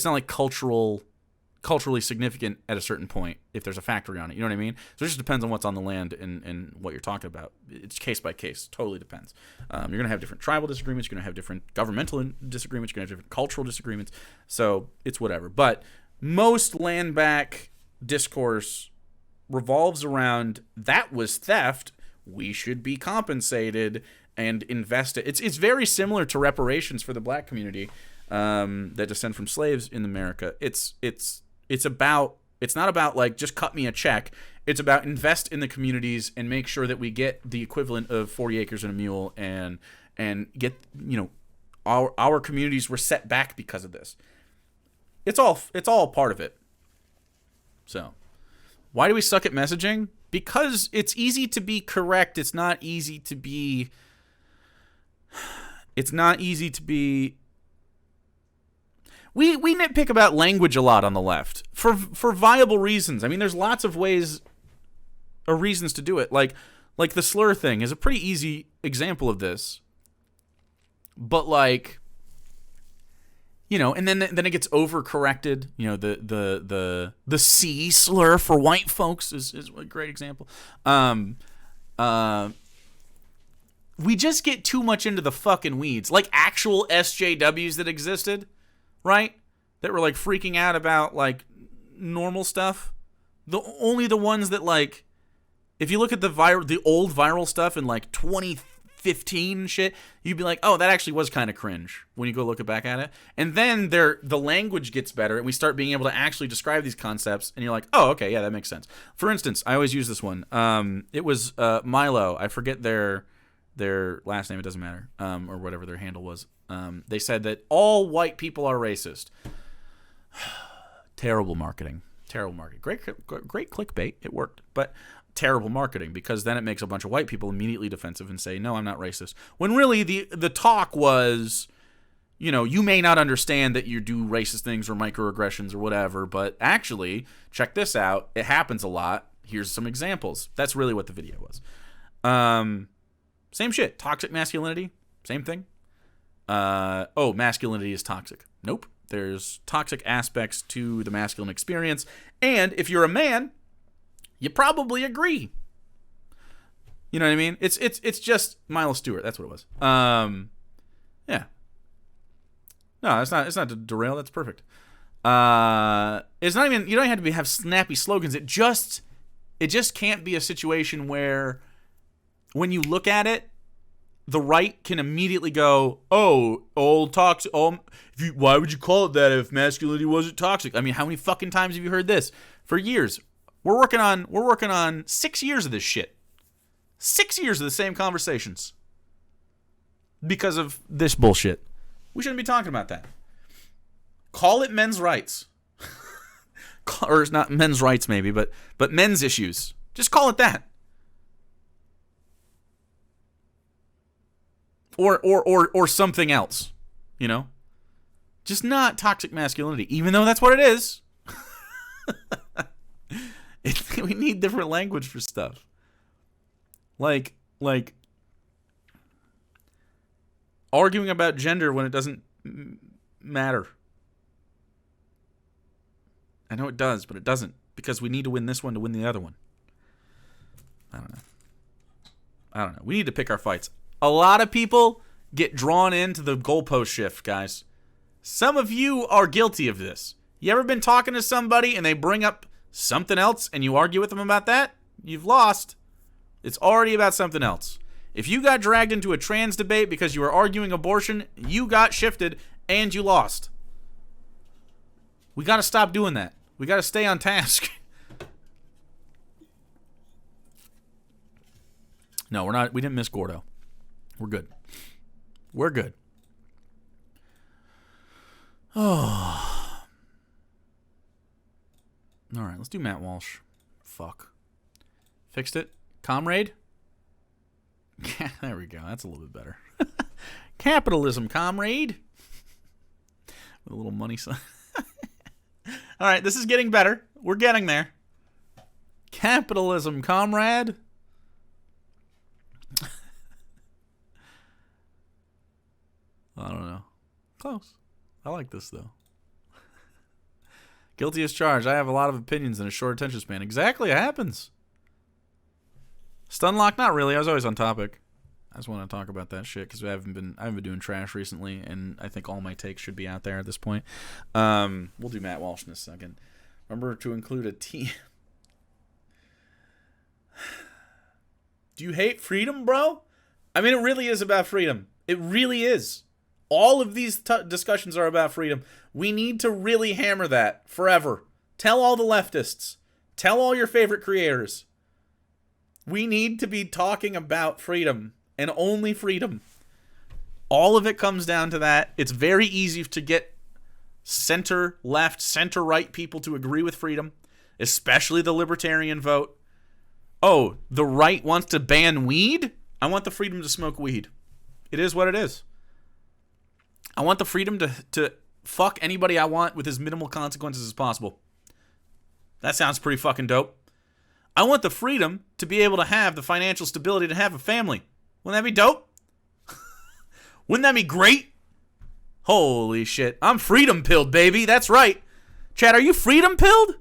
not like culturally significant at a certain point if there's a factory on it. You know what I mean? So it just depends on what's on the land and what you're talking about. It's case by case. Totally depends. You're going to have different tribal disagreements. You're going to have different governmental disagreements. You're going to have different cultural disagreements. So it's whatever. But most land back discourse revolves around that was theft. We should be compensated and invested. It's very similar to reparations for the black community that descend from slaves in America. It's not about like just cut me a check. It's about invest in the communities and make sure that we get the equivalent of 40 acres and a mule and get, our communities were set back because of this. It's all part of it. So, why do we suck at messaging? Because it's easy to be correct. It's not easy to be We nitpick about language a lot on the left for viable reasons. I mean, there's lots of ways or reasons to do it. Like the slur thing is a pretty easy example of this. But and then it gets overcorrected. The C slur for white folks is a great example. We just get too much into the fucking weeds. Like actual SJWs that existed, right? That were freaking out about normal stuff. Only the ones that if you look at the old viral stuff in 2015 and shit, you'd be like, oh, that actually was kind of cringe when you go look back at it. And then the language gets better and we start being able to actually describe these concepts and you're like, oh, okay, yeah, that makes sense. For instance, I always use this one. It was Milo. I forget their last name, it doesn't matter, or whatever their handle was. They said that all white people are racist. Terrible marketing. Great clickbait. It worked. But terrible marketing, because then it makes a bunch of white people immediately defensive and say, no, I'm not racist. When really the talk was, you may not understand that you do racist things or microaggressions or whatever, but actually, check this out. It happens a lot. Here's some examples. That's really what the video was. Same shit. Toxic masculinity. Same thing. Masculinity is toxic. Nope. There's toxic aspects to the masculine experience. And if you're a man, you probably agree. You know what I mean? It's just Milo Stewart. That's what it was. Yeah. No, it's not to derail. That's perfect. It's not even, you don't have to have snappy slogans. It just can't be a situation where when you look at it, the right can immediately go, oh, old toxic. Oh, why would you call it that if masculinity wasn't toxic? I mean, how many fucking times have you heard this? For years. We're working on 6 years of this shit. 6 years of the same conversations. Because of this bullshit. We shouldn't be talking about that. Call it men's rights. Or it's not men's rights maybe, but men's issues. Just call it that. Or something else, just not toxic masculinity, even though that's what it is. We need different language for stuff. Like arguing about gender when it doesn't matter. I know it does, but it doesn't, because we need to win this one to win the other one. I don't know. We need to pick our fights. A lot of people get drawn into the goalpost shift, guys. Some of you are guilty of this. You ever been talking to somebody and they bring up something else and you argue with them about that? You've lost. It's already about something else. If you got dragged into a trans debate because you were arguing abortion, you got shifted and you lost. We got to stop doing that. We got to stay on task. No, we're not. We didn't miss Gordo. We're good. We're good. Oh. All right, let's do Matt Walsh. Fuck. Fixed it. Comrade? There we go. That's a little bit better. Capitalism, comrade. With a little money sign. All right, this is getting better. We're getting there. Capitalism, comrade. I don't know. Close. I like this, though. Guilty as charged. I have a lot of opinions in a short attention span. Exactly. It happens. Stunlock? Not really. I was always on topic. I just want to talk about that shit because I haven't been doing trash recently, and I think all my takes should be out there at this point. We'll do Matt Walsh in a second. Remember to include a T. Do you hate freedom, bro? I mean, it really is about freedom. It really is. All of these discussions are about freedom. We need to really hammer that forever. Tell all the leftists. Tell all your favorite creators. We need to be talking about freedom and only freedom. All of it comes down to that. It's very easy to get center left, center right people to agree with freedom, especially the libertarian vote. Oh, the right wants to ban weed? I want the freedom to smoke weed. It is what it is. I want the freedom to fuck anybody I want with as minimal consequences as possible. That sounds pretty fucking dope. I want the freedom to be able to have the financial stability to have a family. Wouldn't that be dope? Wouldn't that be great? Holy shit. I'm freedom pilled, baby. That's right. Chad, are you freedom pilled?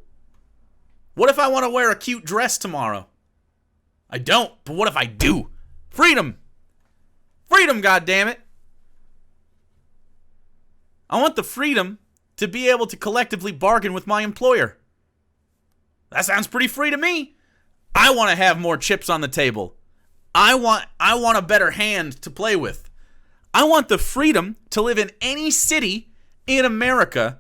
What if I want to wear a cute dress tomorrow? I don't, but what if I do? Freedom. Freedom, goddammit. I want the freedom to be able to collectively bargain with my employer. That sounds pretty free to me. I want to have more chips on the table. I want a better hand to play with. I want the freedom to live in any city in America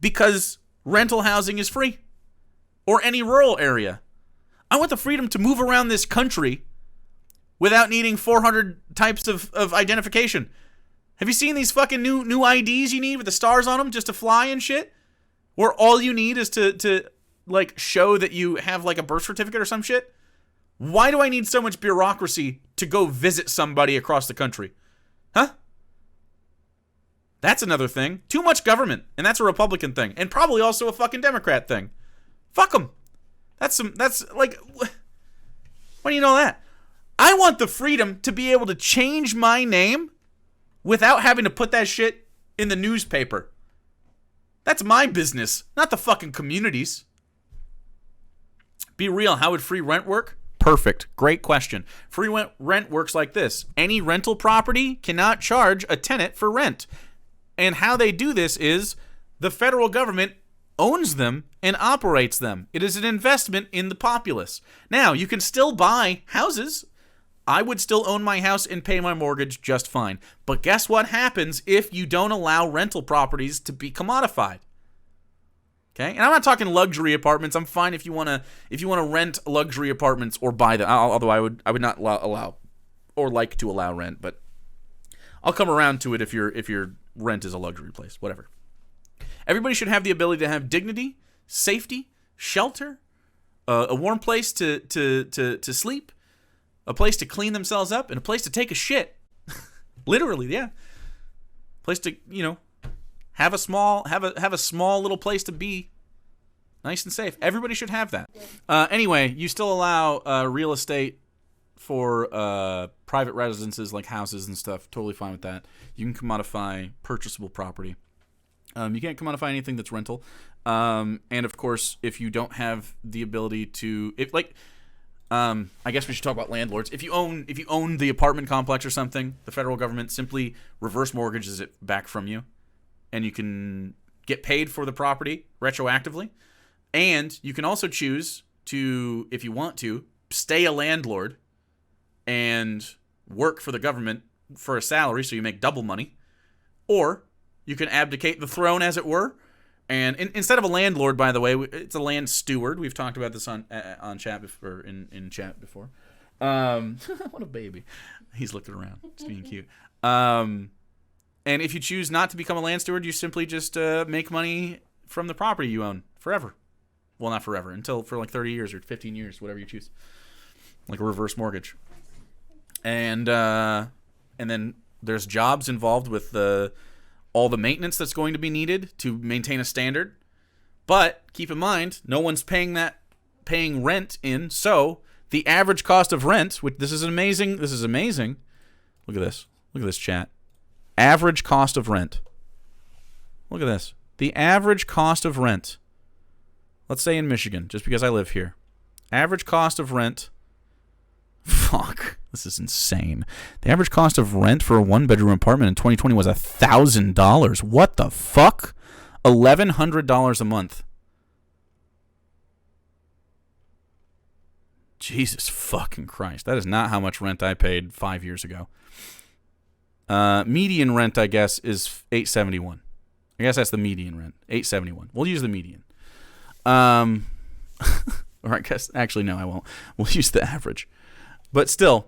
because rental housing is free, or any rural area. I want the freedom to move around this country without needing 400 types of identification. Have you seen these fucking new IDs you need with the stars on them just to fly and shit? Where all you need is to like show that you have like a birth certificate or some shit? Why do I need so much bureaucracy to go visit somebody across the country? Huh? That's another thing. Too much government, and that's a Republican thing, and probably also a fucking Democrat thing. Fuck them. That's like, why do you know that? I want the freedom to be able to change my name without having to put that shit in the newspaper. That's my business, not the fucking community's. Be real, how would free rent work? Perfect. Great question. Free rent works like this. Any rental property cannot charge a tenant for rent. And how they do this is the federal government owns them and operates them. It is an investment in the populace. Now, you can still buy houses. I would still own my house and pay my mortgage just fine. But guess what happens if you don't allow rental properties to be commodified? Okay, and I'm not talking luxury apartments. I'm fine if you want to rent luxury apartments or buy them. Although I would not allow or like to allow rent, but I'll come around to it if your rent is a luxury place. Whatever. Everybody should have the ability to have dignity, safety, shelter, a warm place to sleep, a place to clean themselves up, and a place to take a shit. Literally, yeah. Place to have a small little place to be nice and safe. Everybody should have that. Anyway, you still allow real estate for private residences like houses and stuff. Totally fine with that. You can commodify purchasable property. You can't commodify anything that's rental. And of course, if you don't have the ability to, I guess we should talk about landlords. If you own the apartment complex or something, the federal government simply reverse mortgages it back from you. And you can get paid for the property retroactively. And you can also choose to, if you want to, stay a landlord and work for the government for a salary so you make double money. Or you can abdicate the throne, as it were. And instead of a landlord, by the way, it's a land steward. We've talked about this on chat before, in chat before. What a baby. He's looking around. He's being cute. And if you choose not to become a land steward, you simply just make money from the property you own forever. Well, not forever, until for like 30 years or 15 years, whatever you choose. Like a reverse mortgage. And then there's jobs involved with all the maintenance that's going to be needed to maintain a standard. But keep in mind, no one's paying rent in, so the average cost of rent, which this is amazing. Look at this chat. Average cost of rent. Look at this. The average cost of rent. Let's say in Michigan, just because I live here. Average cost of rent. Fuck. This is insane. The average cost of rent for a one-bedroom apartment in 2020 was $1,000. What the fuck? $1,100 a month. Jesus fucking Christ. That is not how much rent I paid 5 years ago. Median rent, I guess, is $871. I guess that's the median rent. $871. We'll use the median. Or I guess, actually, no, I won't. We'll use the average. But still,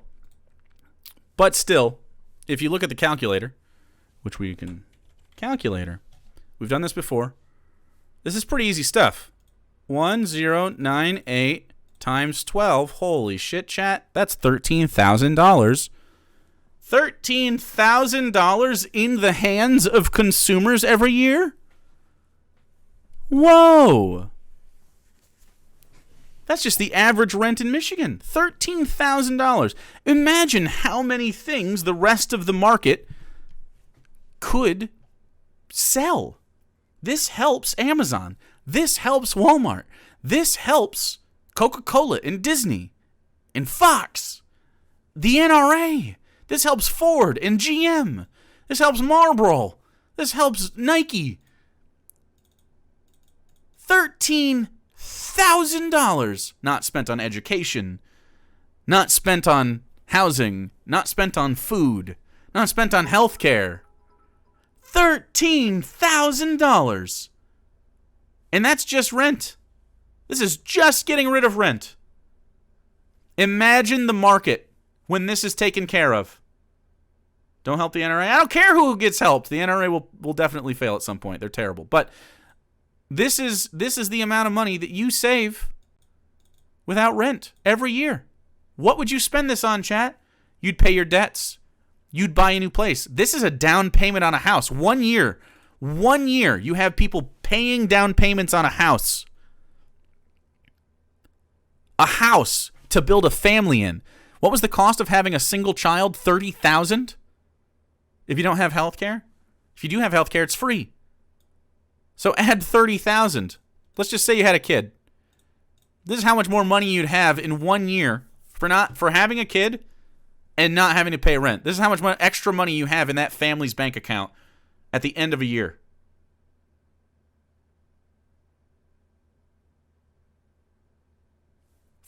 if you look at the calculator, which we can, calculator, we've done this before. This is pretty easy stuff. 1098 times 12. Holy shit, chat. That's $13,000. $13,000 in the hands of consumers every year? Whoa. That's just the average rent in Michigan. $13,000. Imagine how many things the rest of the market could sell. This helps Amazon. This helps Walmart. This helps Coca-Cola and Disney and Fox. The NRA. This helps Ford and GM. This helps Marlboro. This helps Nike. $13,000 not spent on education, not spent on housing, not spent on food, not spent on healthcare. $13,000. And that's just rent. This is just getting rid of rent. Imagine the market when this is taken care of. Don't help the NRA. I don't care who gets helped. The NRA will definitely fail at some point. They're terrible. But this is the amount of money that you save without rent every year. What would you spend this on, chat? You'd pay your debts. You'd buy a new place. This is a down payment on a house. 1 year. 1 year. You have people paying down payments on a house. A house to build a family in. What was the cost of having a single child? $30,000? If you don't have health care? If you do have health care, it's free. So add $30,000. Let's just say you had a kid. This is how much more money you'd have in 1 year for having a kid and not having to pay rent. This is how much extra money you have in that family's bank account at the end of a year.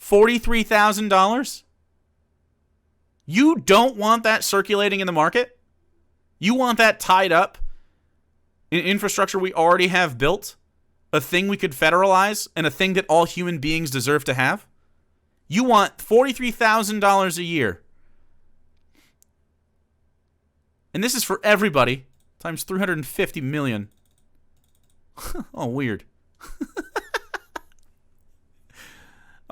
$43,000? You don't want that circulating in the market? You want that tied up in infrastructure we already have built? A thing we could federalize and a thing that all human beings deserve to have? You want $43,000 a year. And this is for everybody, times 350 million. Oh, weird.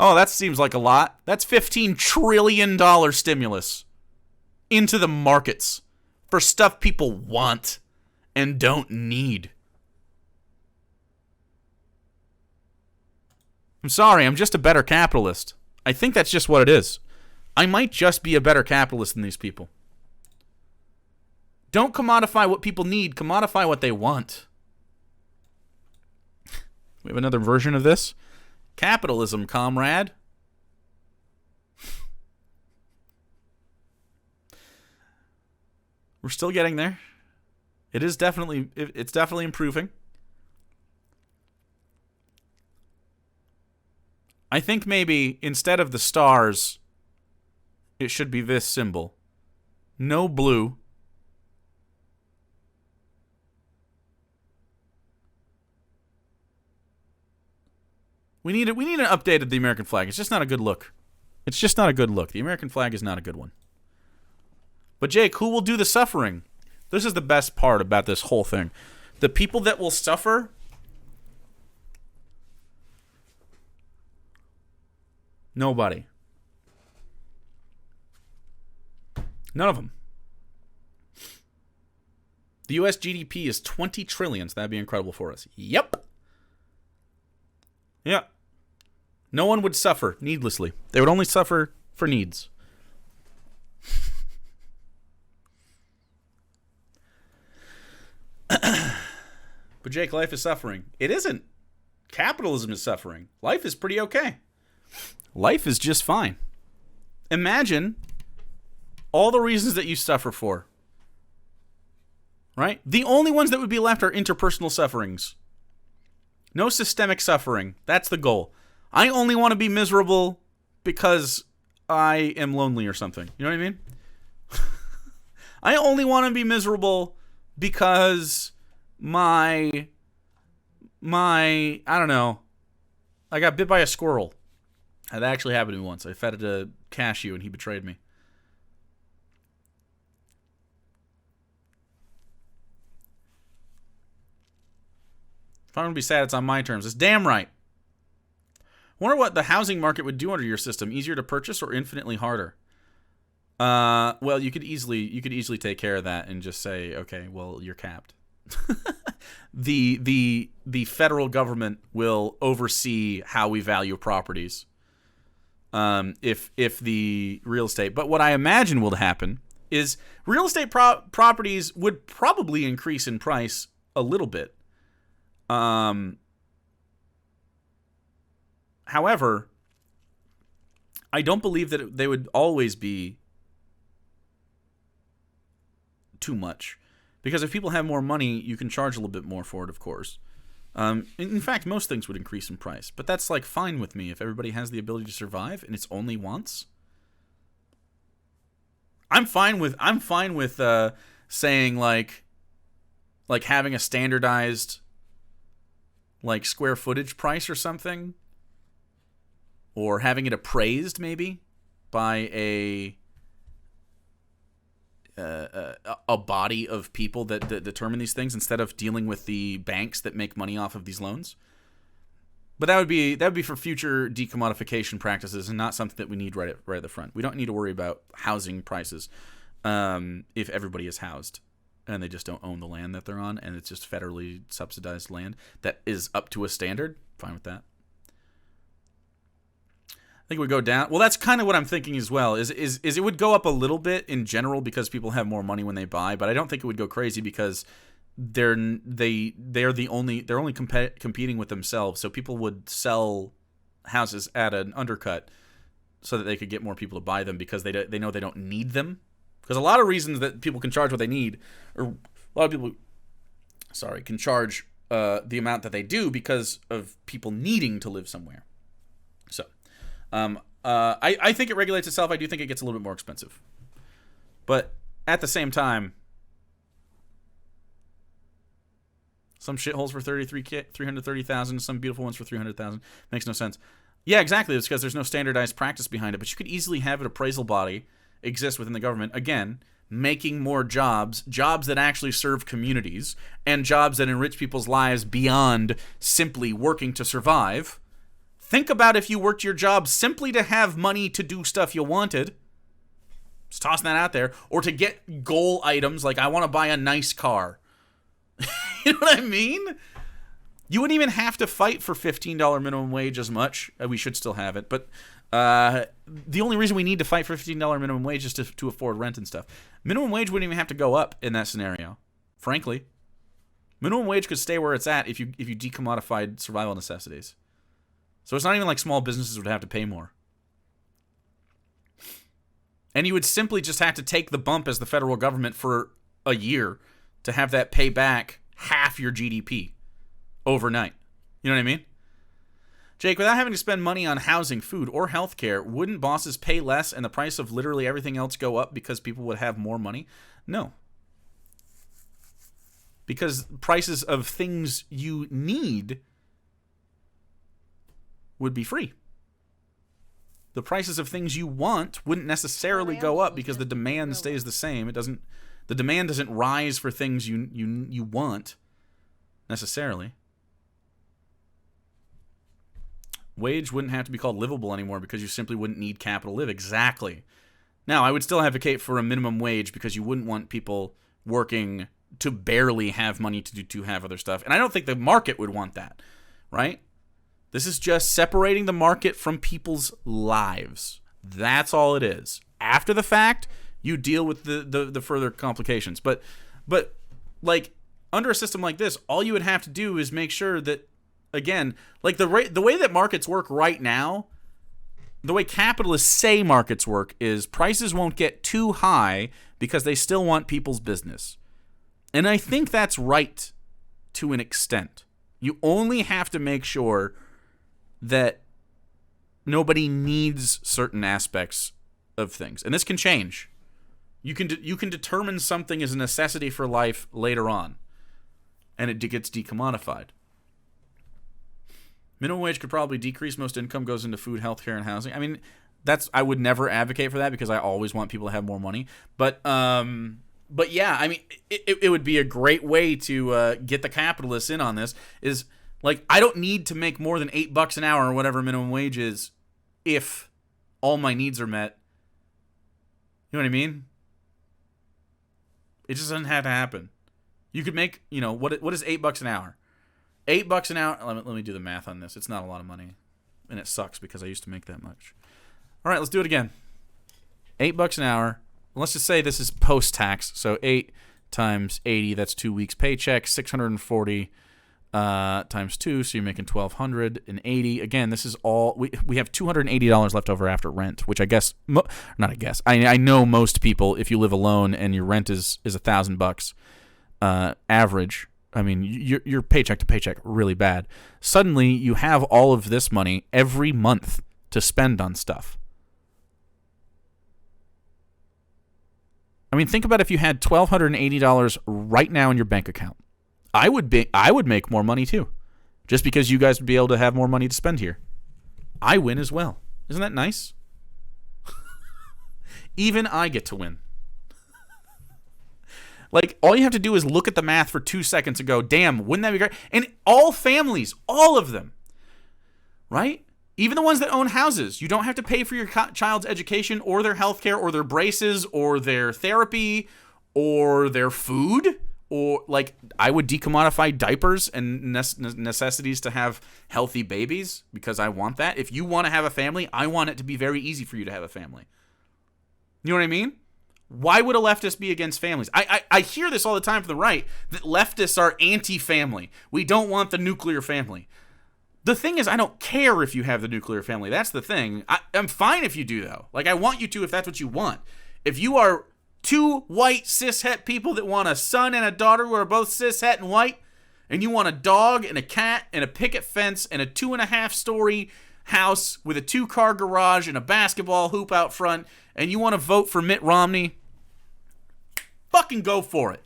Oh, that seems like a lot. That's $15 trillion stimulus into the markets for stuff people want and don't need. I'm sorry, I'm just a better capitalist. I think that's just what it is. I might just be a better capitalist than these people. Don't commodify what people need, commodify what they want. We have another version of this. Capitalism, comrade. We're still getting there. It's definitely improving. I think maybe instead of the stars, it should be this symbol. No blue. We need an updated the American flag. It's just not a good look. It's just not a good look. The American flag is not a good one. But Jake, who will do the suffering? This is the best part about this whole thing. The people that will suffer, nobody. None of them. The U.S. GDP is 20 trillion, so that'd be incredible for us. Yep. Yeah. No one would suffer needlessly. They would only suffer for needs. But Jake, life is suffering. It isn't. Capitalism is suffering. Life is pretty okay. Life is just fine. Imagine all the reasons that you suffer for. Right? The only ones that would be left are interpersonal sufferings. No systemic suffering. That's the goal. I only want to be miserable because I am lonely or something. You know what I mean? I only want to be miserable because my I don't know, I got bit by a squirrel. That actually happened to me once. I fed it a cashew and he betrayed me. If I'm going to be sad, it's on my terms. It's damn right. Wonder what the housing market would do under your system. Easier to purchase or infinitely harder? Well, you could easily take care of that and just say, okay, well, you're capped. The federal government will oversee how we value properties. If the real estate, but what I imagine will happen is real estate properties would probably increase in price a little bit. However, I don't believe that they would always be too much, because if people have more money, you can charge a little bit more for it, of course. In fact, most things would increase in price, but that's like fine with me if everybody has the ability to survive and it's only wants. I'm fine with saying like having a standardized like square footage price or something, or having it appraised maybe by a body of people that determine these things instead of dealing with the banks that make money off of these loans. But that would be for future decommodification practices and not something that we need right at the front. We don't need to worry about housing prices if everybody is housed and they just don't own the land that they're on and it's just federally subsidized land that is up to a standard. Fine with that. I think it would go down. Well, that's kind of what I'm thinking as well. Is it would go up a little bit in general because people have more money when they buy, but I don't think it would go crazy because they're only competing with themselves. So people would sell houses at an undercut so that they could get more people to buy them because they know they don't need them. Because a lot of reasons that people can charge what they need, or a lot of people, can charge the amount that they do because of people needing to live somewhere. So. I think it regulates itself. I do think it gets a little bit more expensive. But at the same time, some shitholes for 330,000, some beautiful ones for 300,000. Makes no sense. Yeah, exactly. It's because there's no standardized practice behind it. But you could easily have an appraisal body exist within the government. Again, making more jobs that actually serve communities, and jobs that enrich people's lives beyond simply working to survive. Think about if you worked your job simply to have money to do stuff you wanted. Just tossing that out there. Or to get goal items like I want to buy a nice car. You know what I mean? You wouldn't even have to fight for $15 minimum wage as much. We should still have it. But the only reason we need to fight for $15 minimum wage is to afford rent and stuff. Minimum wage wouldn't even have to go up in that scenario. Frankly. Minimum wage could stay where it's at if you decommodified survival necessities. So it's not even like small businesses would have to pay more. And you would simply just have to take the bump as the federal government for a year to have that pay back half your GDP overnight. You know what I mean? Jake, without having to spend money on housing, food, or healthcare, wouldn't bosses pay less and the price of literally everything else go up because people would have more money? No. Because prices of things you need would be free. The prices of things you want wouldn't necessarily go up because the demand stays the same. The demand doesn't rise for things you want necessarily. Wage wouldn't have to be called livable anymore because you simply wouldn't need capital to live. Exactly. Now, I would still advocate for a minimum wage because you wouldn't want people working to barely have money to have other stuff. And I don't think the market would want that, right? This is just separating the market from people's lives. That's all it is. After the fact, you deal with the further complications. But like under a system like this, all you would have to do is make sure that, again, like the way that markets work right now, the way capitalists say markets work is prices won't get too high because they still want people's business. And I think that's right to an extent. You only have to make sure that nobody needs certain aspects of things. And this can change. You can determine something as a necessity for life later on, and it gets decommodified. Minimum wage could probably decrease. Most income goes into food, healthcare, and housing. I mean, I would never advocate for that because I always want people to have more money. But yeah, I mean, it would be a great way to get the capitalists in on this. Is like, I don't need to make more than $8 an hour or whatever minimum wage is if all my needs are met. You know what I mean? It just doesn't have to happen. You could make, what is $8 an hour? $8 an hour. Let me do the math on this. It's not a lot of money, and it sucks because I used to make that much. All right, let's do it again. $8 an hour. Let's just say this is post-tax. So 8 times 80, that's 2 weeks paycheck. 640 times 2, so you're making $1,280. Again, this is all we have $280 left over after rent, which I guess I know most people, if you live alone and your rent is $1,000 average. I mean, you're paycheck to paycheck really bad. Suddenly, you have all of this money every month to spend on stuff. I mean, think about if you had $1,280 right now in your bank account. I would make more money too, just because you guys would be able to have more money to spend here. I win as well. Isn't that nice? Even I get to win. Like, all you have to do is look at the math for 2 seconds and go, damn, wouldn't that be great? And all families, all of them, right? Even the ones that own houses, you don't have to pay for your child's education or their health care or their braces or their therapy or their food. Or, like, I would decommodify diapers and necessities to have healthy babies because I want that. If you want to have a family, I want it to be very easy for you to have a family. You know what I mean? Why would a leftist be against families? I hear this all the time from the right, that leftists are anti-family. We don't want the nuclear family. The thing is, I don't care if you have the nuclear family. That's the thing. I'm fine if you do, though. Like, I want you to if that's what you want. If you are 2 white cishet people that want a son and a daughter who are both cishet and white, and you want a dog and a cat and a picket fence and a 2.5-story house with a 2-car garage and a basketball hoop out front, and you want to vote for Mitt Romney, fucking go for it.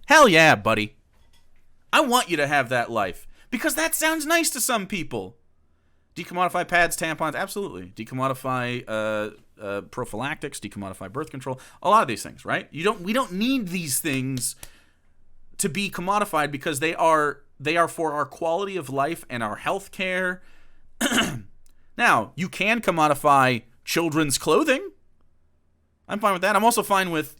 Hell yeah, buddy. I want you to have that life because that sounds nice to some people. Decommodify pads, tampons, absolutely. Decommodify prophylactics, decommodify birth control, a lot of these things, right? We don't need these things to be commodified because they are for our quality of life and our health care. Now, you can commodify children's clothing. I'm fine with that. I'm also fine with,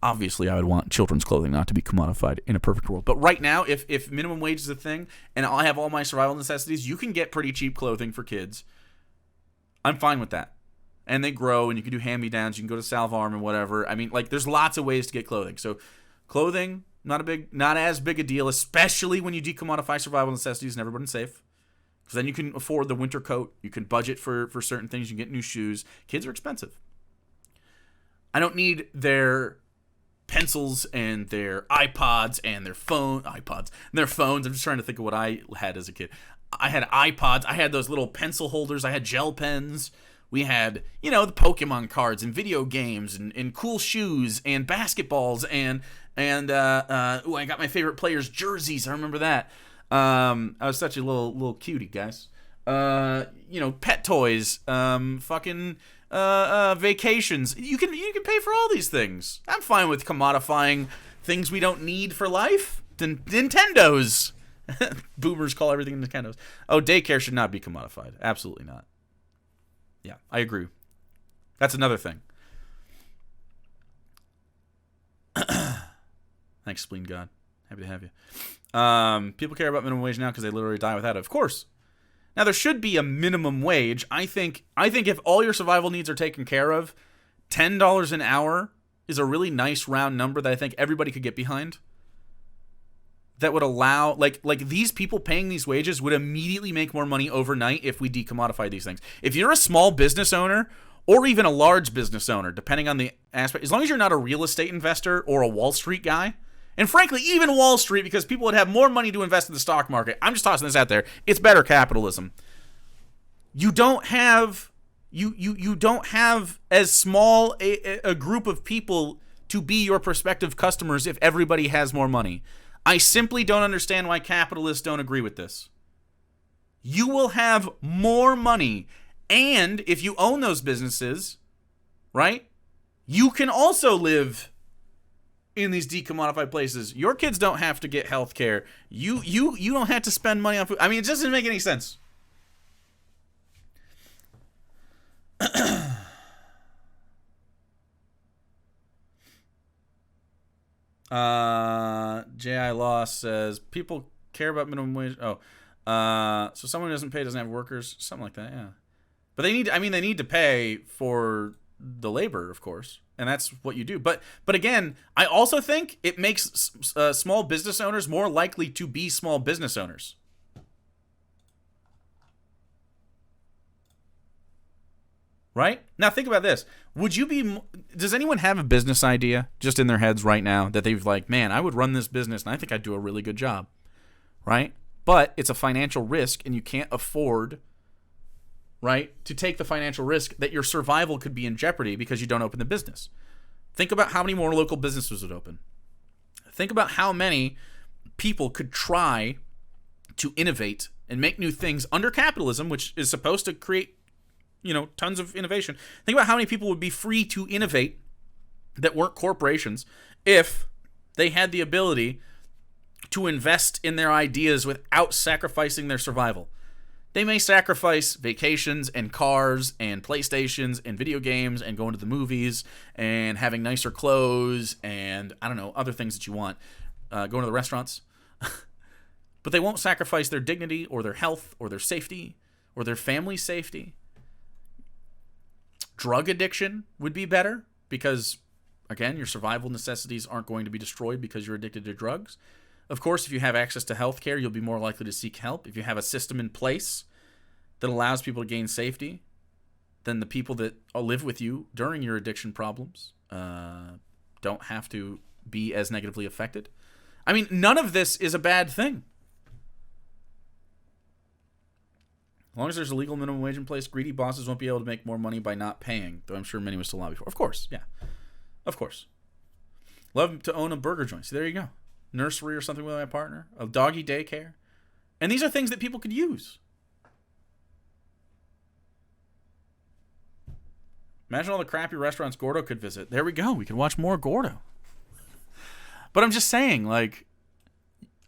obviously I would want children's clothing not to be commodified in a perfect world. But right now, if minimum wage is a thing and I have all my survival necessities, you can get pretty cheap clothing for kids. I'm fine with that. And they grow, and you can do hand-me-downs. You can go to Salvarm and whatever. I mean, like, there's lots of ways to get clothing. So, clothing, not as big a deal, especially when you decommodify survival necessities and everybody's safe. Because then you can afford the winter coat. You can budget for certain things. You can get new shoes. Kids are expensive. I don't need their pencils and their iPods and their phones. I'm just trying to think of what I had as a kid. I had iPods. I had those little pencil holders. I had gel pens. We had, the Pokemon cards and video games and cool shoes and basketballs and I got my favorite players' jerseys. I remember that. I was such a little cutie, guys. Pet toys, vacations. You can pay for all these things. I'm fine with commodifying things we don't need for life. Nintendos. Boomers call everything Nintendos. Oh, daycare should not be commodified. Absolutely not. Yeah, I agree. That's another thing. Thanks, Spleen God. Happy to have you. People care about minimum wage now because they literally die without it. Of course. Now, there should be a minimum wage. I think if all your survival needs are taken care of, $10 an hour is a really nice round number that I think everybody could get behind. That would allow, like these people paying these wages would immediately make more money overnight if we decommodify these things. If you're a small business owner or even a large business owner, depending on the aspect, as long as you're not a real estate investor or a Wall Street guy, and frankly, even Wall Street, because people would have more money to invest in the stock market. I'm just tossing this out there. It's better capitalism. You don't have as small a group of people to be your prospective customers if everybody has more money. I simply don't understand why capitalists don't agree with this. you will have more money. And if you own those businesses, right, you can also live in these decommodified places. Your kids don't have to get health care. You don't have to spend money on food. I mean, it doesn't make any sense. J.I. Law says people care about minimum wage. So someone who doesn't pay doesn't have workers, something like that. Yeah, but they need to pay for the labor, of course, and that's what you do. But again, I also think it makes small business owners more likely to be small business owners. Right? Now think about this. Does anyone have a business idea just in their heads right now that they've like, man, I would run this business and I think I'd do a really good job. Right? But it's a financial risk and you can't afford, right, to take the financial risk that your survival could be in jeopardy because you don't open the business. Think about how many more local businesses would open. Think about how many people could try to innovate and make new things under capitalism, which is supposed to create, tons of innovation. Think about how many people would be free to innovate that weren't corporations if they had the ability to invest in their ideas without sacrificing their survival. They may sacrifice vacations and cars and PlayStations and video games and going to the movies and having nicer clothes and, I don't know, other things that you want, going to the restaurants. But they won't sacrifice their dignity or their health or their safety or their family's safety. Drug addiction would be better because, again, your survival necessities aren't going to be destroyed because you're addicted to drugs. Of course, if you have access to health care, you'll be more likely to seek help. If you have a system in place that allows people to gain safety, then the people that live with you during your addiction problems don't have to be as negatively affected. I mean, none of this is a bad thing. As long as there's a legal minimum wage in place, greedy bosses won't be able to make more money by not paying, though I'm sure many would still lobby for. Of course, yeah. Of course. Love to own a burger joint. So there you go. Nursery or something with my partner. A doggy daycare. And these are things that people could use. Imagine all the crappy restaurants Gordo could visit. There we go. We could watch more Gordo. But I'm just saying, like,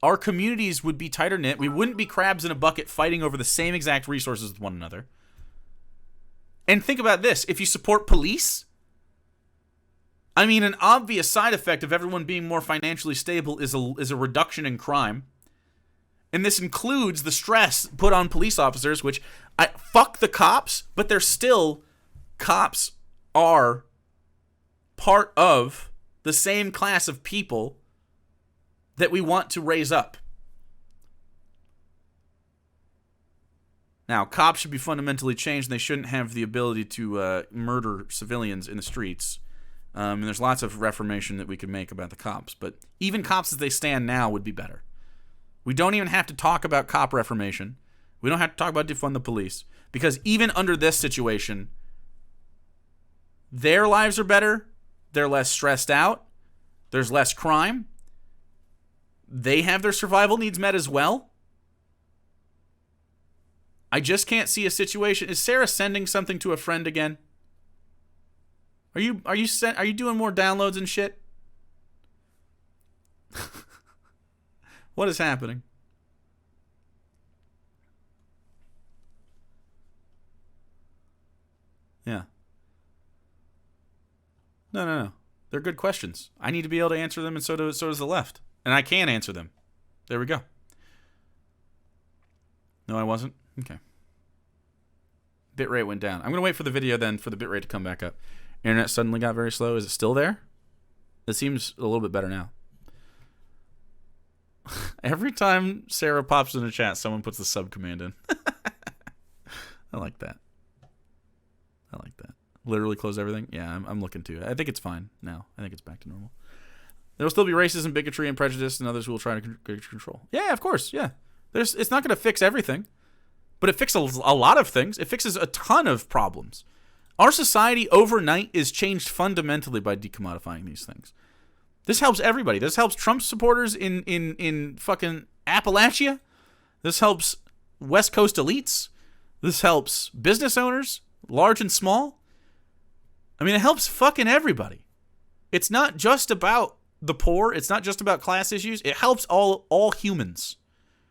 our communities would be tighter knit. We wouldn't be crabs in a bucket fighting over the same exact resources with one another. And think about this. If you support police, I mean, an obvious side effect of everyone being more financially stable is a reduction in crime. And this includes the stress put on police officers, which, fuck the cops, but they're still, cops are part of the same class of people that we want to raise up. Now, cops should be fundamentally changed, and they shouldn't have the ability to murder civilians in the streets. And there's lots of reformation that we could make about the cops. But even cops as they stand now would be better. We don't even have to talk about cop reformation. We don't have to talk about defund the police. Because even under this situation, their lives are better. They're less stressed out. There's less crime. They have their survival needs met as well. I just can't see a situation. Is Sarah sending something to a friend again? Are you doing more downloads and shit? What is happening? Yeah. No. They're good questions. I need to be able to answer them, and so does the left. And I can answer them. There we go. No, I wasn't? Okay. Bitrate went down. I'm going to wait for the video then for the bitrate to come back up. Internet suddenly got very slow. Is it still there? It seems a little bit better now. Every time Sarah pops in the chat, someone puts the sub command in. I like that. Literally close everything? Yeah, I'm looking to. I think it's fine now. I think it's back to normal. There will still be racism, bigotry, and prejudice, and others who will try to get control. Yeah, of course, yeah. It's not going to fix everything, but it fixes a lot of things. It fixes a ton of problems. Our society overnight is changed fundamentally by decommodifying these things. This helps everybody. This helps Trump supporters in fucking Appalachia. This helps West Coast elites. This helps business owners, large and small. I mean, it helps fucking everybody. It's not just about the poor. It's not just about class issues. It helps all humans.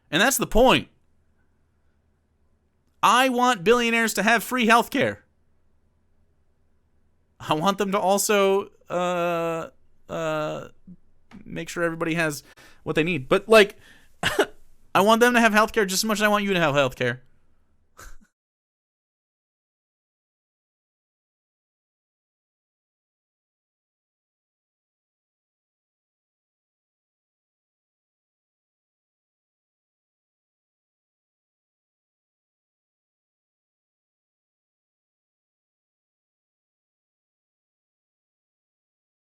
And that's the point. I want billionaires to have free healthcare. I want them to also make sure everybody has what they need. But, like, I want them to have healthcare just as much as I want you to have healthcare.